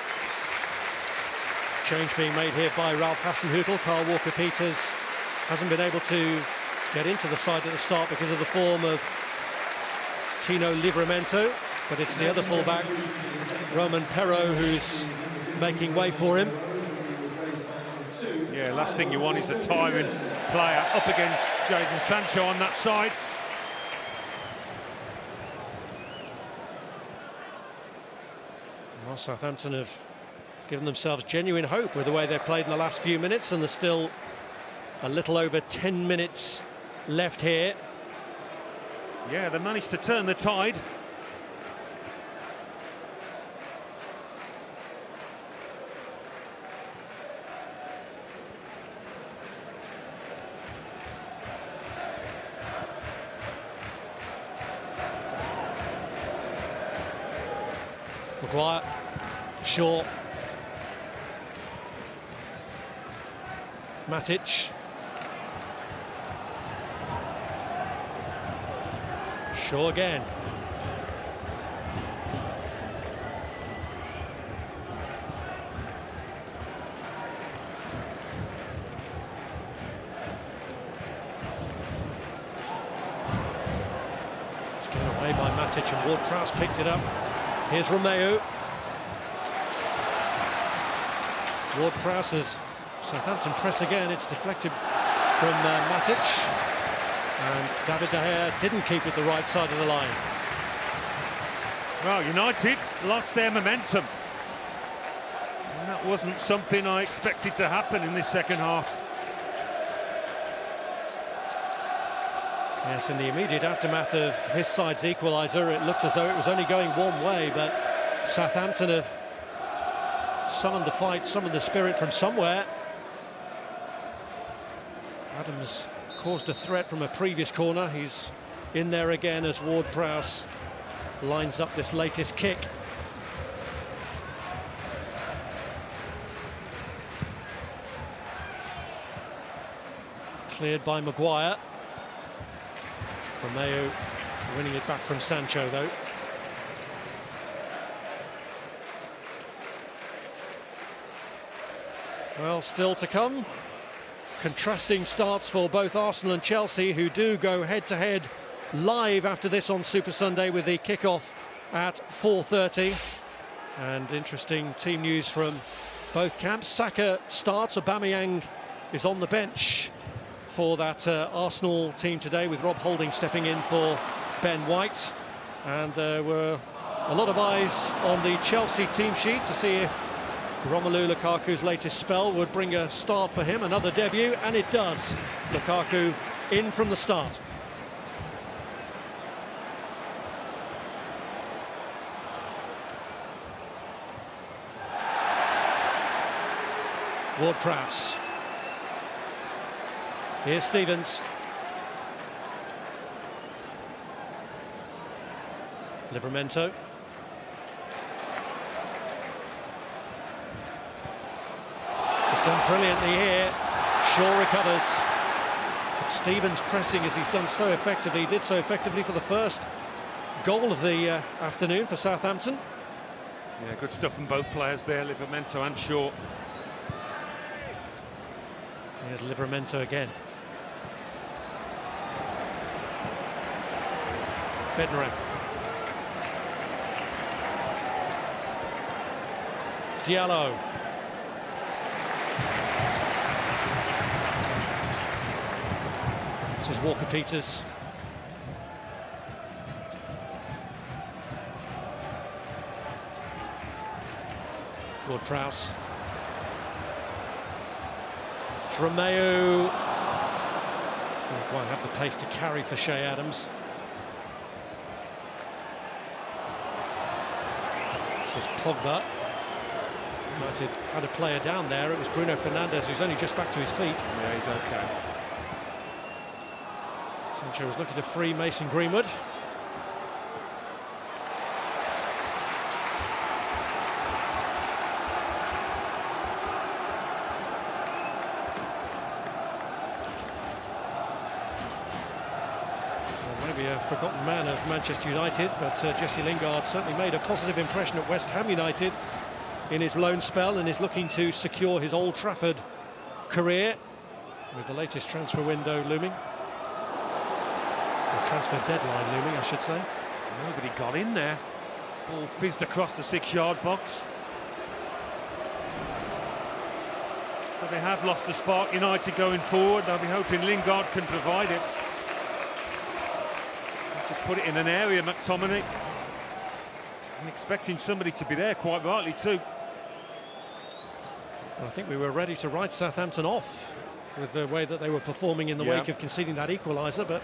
Change being made here by Ralph Hasenhüttl. Carl Walker-Peters hasn't been able to get into the side at the start because of the form of Tino Livramento, but it's the other fullback, Roman Perraud, who's making way for him. Yeah, last thing you want is a tiring player up against Jadon Sancho on that side. Well, Southampton have given themselves genuine hope with the way they've played in the last few minutes, and there's still a little over 10 minutes left here. Yeah, they managed to turn the tide. Maguire, Shaw, Matic, Shaw again. It's given away by Matic, and Ward-Prowse picked it up. Here's Romeu. Ward-Prowse as Southampton press again. It's deflected from Matic. And David De Gea didn't keep it the right side of the line. Well, United lost their momentum. And that wasn't something I expected to happen in this second half. Yes, in the immediate aftermath of his side's equaliser, it looked as though it was only going one way, but Southampton have summoned the fight, summoned the spirit from somewhere. Adams caused a threat from a previous corner. He's in there again as Ward-Prowse lines up this latest kick. Cleared by Maguire. Romeu winning it back from Sancho, though. Well, still to come. Contrasting starts for both Arsenal and Chelsea, who do go head-to-head live after this on Super Sunday with the kickoff at 4:30. And interesting team news from both camps. Saka starts, Aubameyang is on the bench for that Arsenal team today, with Rob Holding stepping in for Ben White. And there were a lot of eyes on the Chelsea team sheet to see if Romelu Lukaku's latest spell would bring a start for him, another debut, and it does. Lukaku in from the start. Ward-Prowse. Here's Stevens. Livramento. He's done brilliantly here. Shaw recovers. But Stevens pressing as he's done so effectively. He did so effectively for the first goal of the afternoon for Southampton. Yeah, good stuff from both players there, Livramento and Shaw. Here's Livramento again. Bednarek. Diallo. This is Walker-Peters. Ward-Prowse. Romeo didn't quite have the pace to carry for Shea Adams. This is Pogba. United had a player down there. It was Bruno Fernandes, who's only just back to his feet. Yeah, he's okay. Sancho was looking to free Mason Greenwood. Forgotten man of Manchester United, but Jesse Lingard certainly made a positive impression at West Ham United in his loan spell and is looking to secure his Old Trafford career with the latest transfer window looming. The transfer deadline looming, I should say. Nobody got in there. Ball fizzed across the 6-yard box. But they have lost the spark, United, going forward. They'll be hoping Lingard can provide it. Just put it in an area, McTominay. I'm expecting somebody to be there, quite rightly too. Well, I think we were ready to write Southampton off with the way that they were performing in the wake of conceding that equaliser, but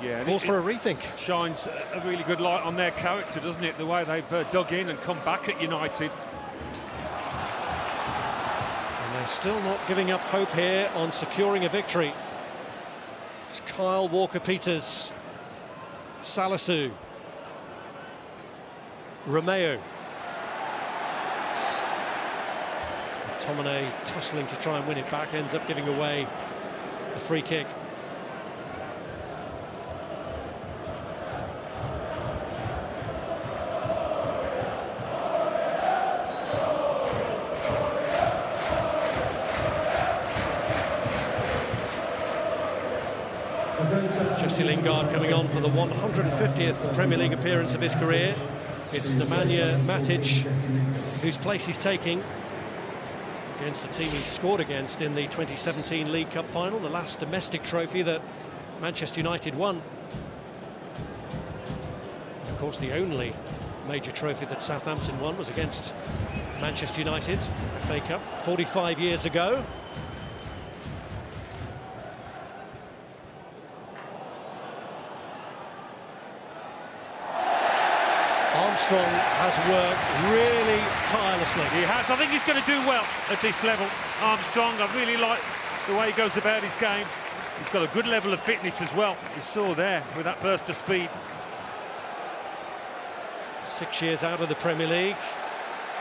yeah, calls for a rethink. Shines a really good light on their character, doesn't it? The way they've dug in and come back at United. And they're still not giving up hope here on securing a victory. It's Kyle Walker-Peters. Salisu. Romeo. McTominay tussling to try and win it back, ends up giving away the free kick. Jesse Lingard coming on for the 150th Premier League appearance of his career. It's Nemanja Matic whose place he's taking against the team he scored against in the 2017 League Cup final, the last domestic trophy that Manchester United won. And of course, the only major trophy that Southampton won was against Manchester United, FA Cup, 45 years ago. Armstrong has worked really tirelessly. He has. I think he's going to do well at this level, Armstrong. I really like the way he goes about his game. He's got a good level of fitness as well. You saw there with that burst of speed. 6 years out of the Premier League.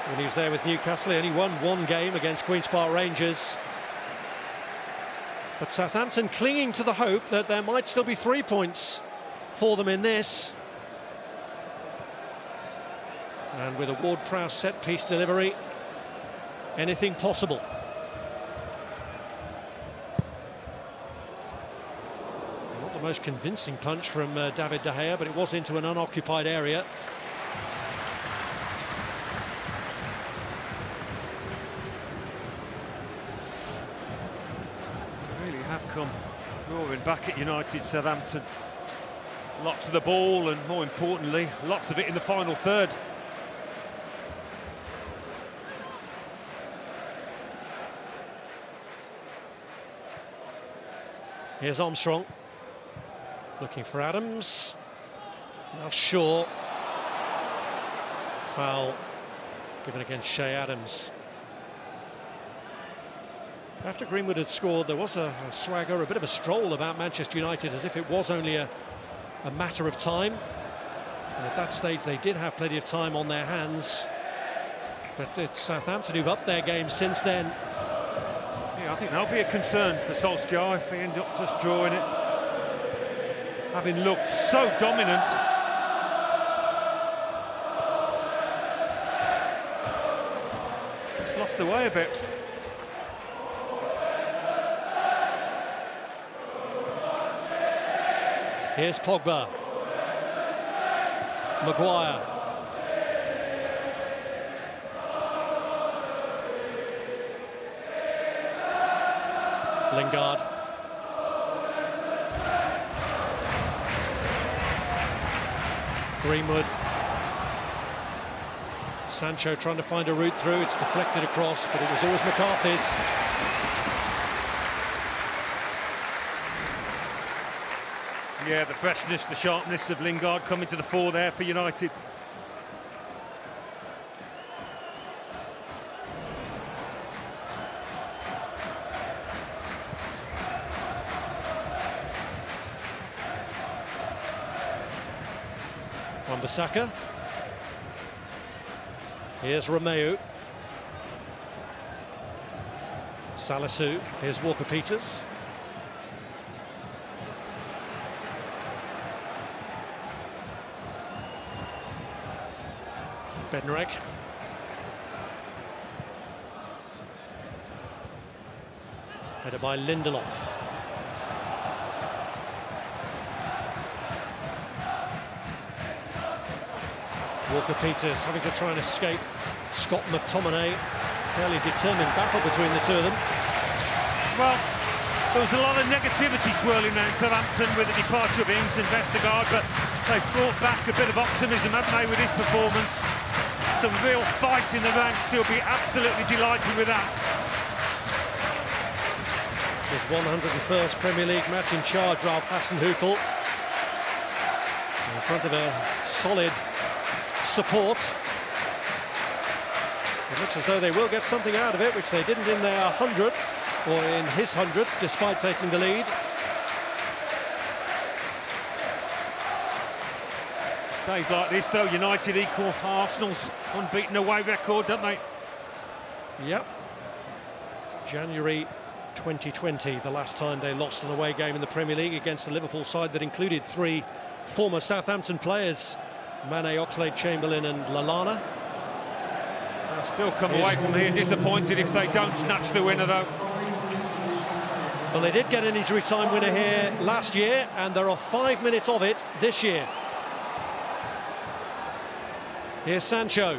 When he was there with Newcastle, he only won one game against Queen's Park Rangers. But Southampton clinging to the hope that there might still be 3 points for them in this. And with a Ward-Prowse set-piece delivery, anything possible. Not the most convincing punch from David De Gea, but it was into an unoccupied area. They really have come roaring back at United, Southampton. Lots of the ball, and more importantly, lots of it in the final third. Here's Armstrong, looking for Adams. Now Shaw. Foul given against Shea Adams. After Greenwood had scored, there was a swagger, a bit of a stroll about Manchester United, as if it was only a matter of time. And at that stage, they did have plenty of time on their hands. But it's Southampton who've upped their game since then. Yeah, I think that'll be a concern for Solskjaer if they end up just drawing it. Having looked so dominant. It's lost the way a bit. Here's Pogba. Maguire. Lingard. Greenwood. Sancho trying to find a route through. It's deflected across, but it was always McCarthy's. Yeah, the freshness, the sharpness of Lingard coming to the fore there for United. Wan-Bissaka. Here's Romeu. Salisu. Here's Walker-Peters. Bednarek. Headed by Lindelof. Walker-Peters having to try and escape. Scott McTominay. Fairly determined battle between the two of them. Well, there was a lot of negativity swirling around Southampton with the departure of Ings and Vestergaard, but they've brought back a bit of optimism, haven't they, with his performance? Some real fight in the ranks. He'll be absolutely delighted with that. His 101st Premier League match in charge, Ralph Hasenhüttl. In front of a solid support. It looks as though they will get something out of it, which they didn't in their 100th, or in his 100th, despite taking the lead. Days like this, though, United equal Arsenal's unbeaten away record, don't they? Yep. January 2020, the last time they lost an away game in the Premier League against a Liverpool side that included 3 former Southampton players, Mane, Oxlade-Chamberlain and Lallana. They'll still come away from here disappointed if they don't snatch the winner, though. Well, they did get an injury time winner here last year, and there are 5 minutes of it this year. Here's Sancho.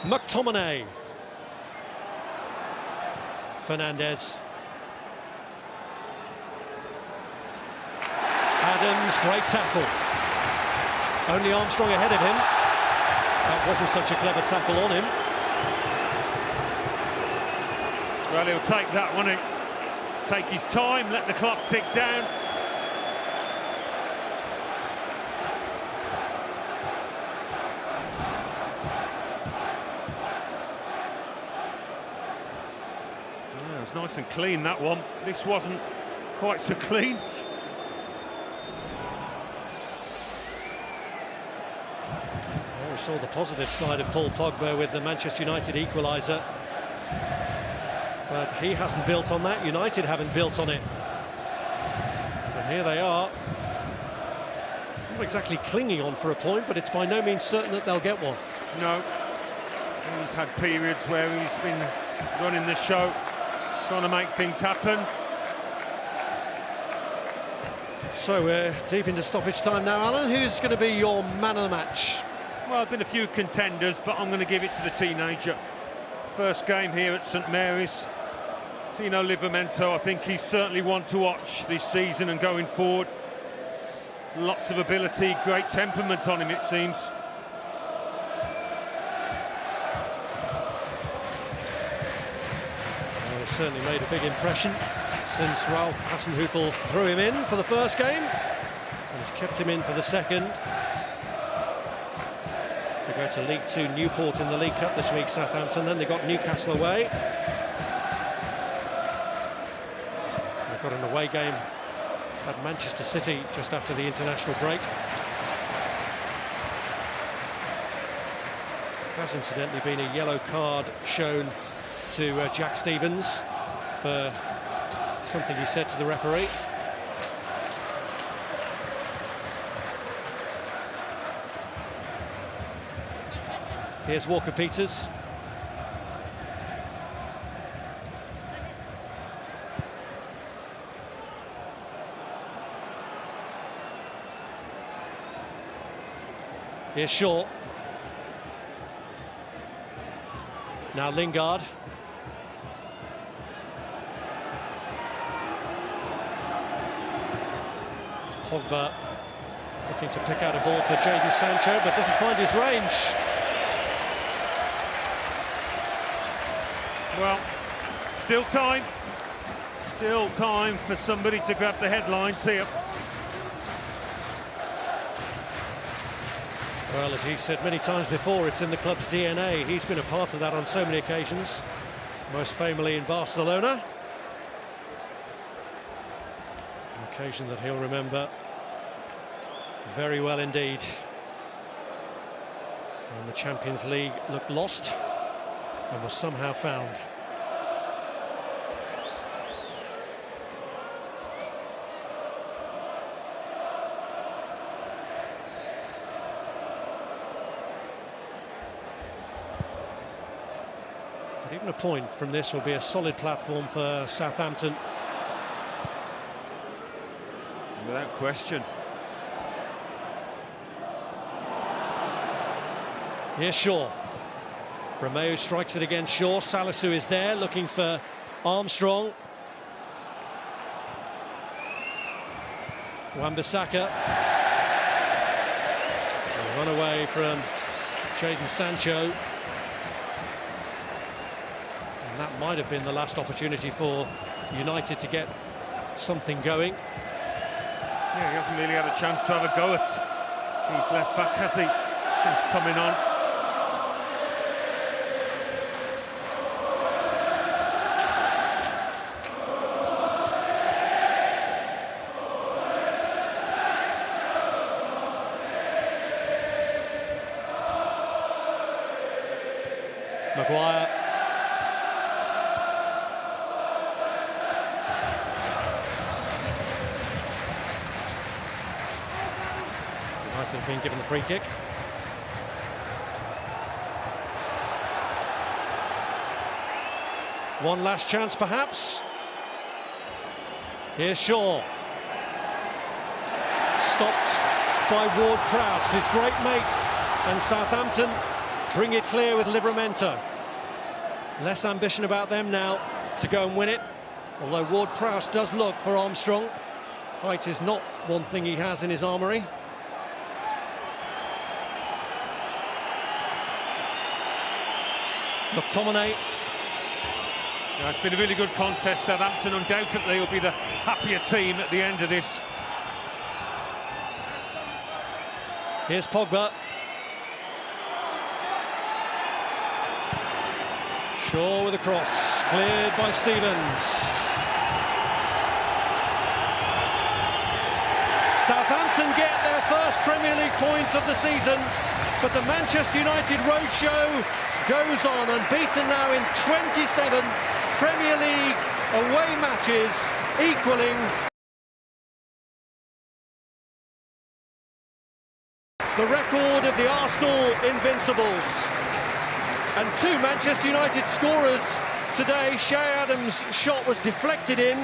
McTominay. Fernandes. Adams, great tackle. Only Armstrong ahead of him. That wasn't such a clever tackle on him. Well, he'll take that, won't he? Take his time, let the clock tick down. Yeah, it was nice and clean, that one. This wasn't quite so clean. Well, we saw the positive side of Paul Pogba with the Manchester United equaliser. But he hasn't built on that. United haven't built on it. And here they are. Not exactly clinging on for a point, but it's by no means certain that they'll get one. No. He's had periods where he's been running the show, trying to make things happen. So we're deep into stoppage time now, Alan. Who's going to be your man of the match? Well, there've been a few contenders, but I'm going to give it to the teenager. First game here at St Mary's. Tino Livramento, I think he's certainly one to watch this season and going forward. Lots of ability, great temperament on him, it seems. Well, he's certainly made a big impression since Ralph Hasenhüttl threw him in for the first game and has kept him in for the second. go to League Two Newport in the League Cup this week, Southampton. Then they've got Newcastle away. They've got an away game at Manchester City just after the international break. There has incidentally been a yellow card shown to Jack Stevens for something he said to the referee. Here's Walker-Peters. Here's Shaw. Now Lingard. Pogba looking to pick out a ball for Jadon Sancho, but doesn't find his range. Well, still time. Still time for somebody to grab the headlines here. Well, as he said many times before, it's in the club's DNA. He's been a part of that on so many occasions, most famously in Barcelona. An occasion that he'll remember very well indeed. And the Champions League looked lost and was somehow found. But even a point from this will be a solid platform for Southampton. Without question. Here's Shaw. Romeo strikes it against Shaw. Salisu is there looking for Armstrong. Wan-Bissaka. A run away from Jadon Sancho. And that might have been the last opportunity for United to get something going. Yeah, he hasn't really had a chance to have a go at his left back, has he, since coming on? Maguire. United have been given the free kick. One last chance perhaps. Here's Shaw. Stopped by Ward-Prowse, his great mate, and Southampton bring it clear with Livramento. Less ambition about them now to go and win it, although Ward-Prowse does look for Armstrong. Height is not one thing he has in his armoury. McTominay. Yeah, it's been a really good contest. Southampton undoubtedly will be the happier team at the end of this. Here's Pogba. Shaw with a cross, cleared by Stevens. Southampton get their first Premier League point of the season, but the Manchester United roadshow goes on, unbeaten now in 27 Premier League away matches, equaling the record of the Arsenal Invincibles. And two Manchester United scorers today. Shea Adams' shot was deflected in,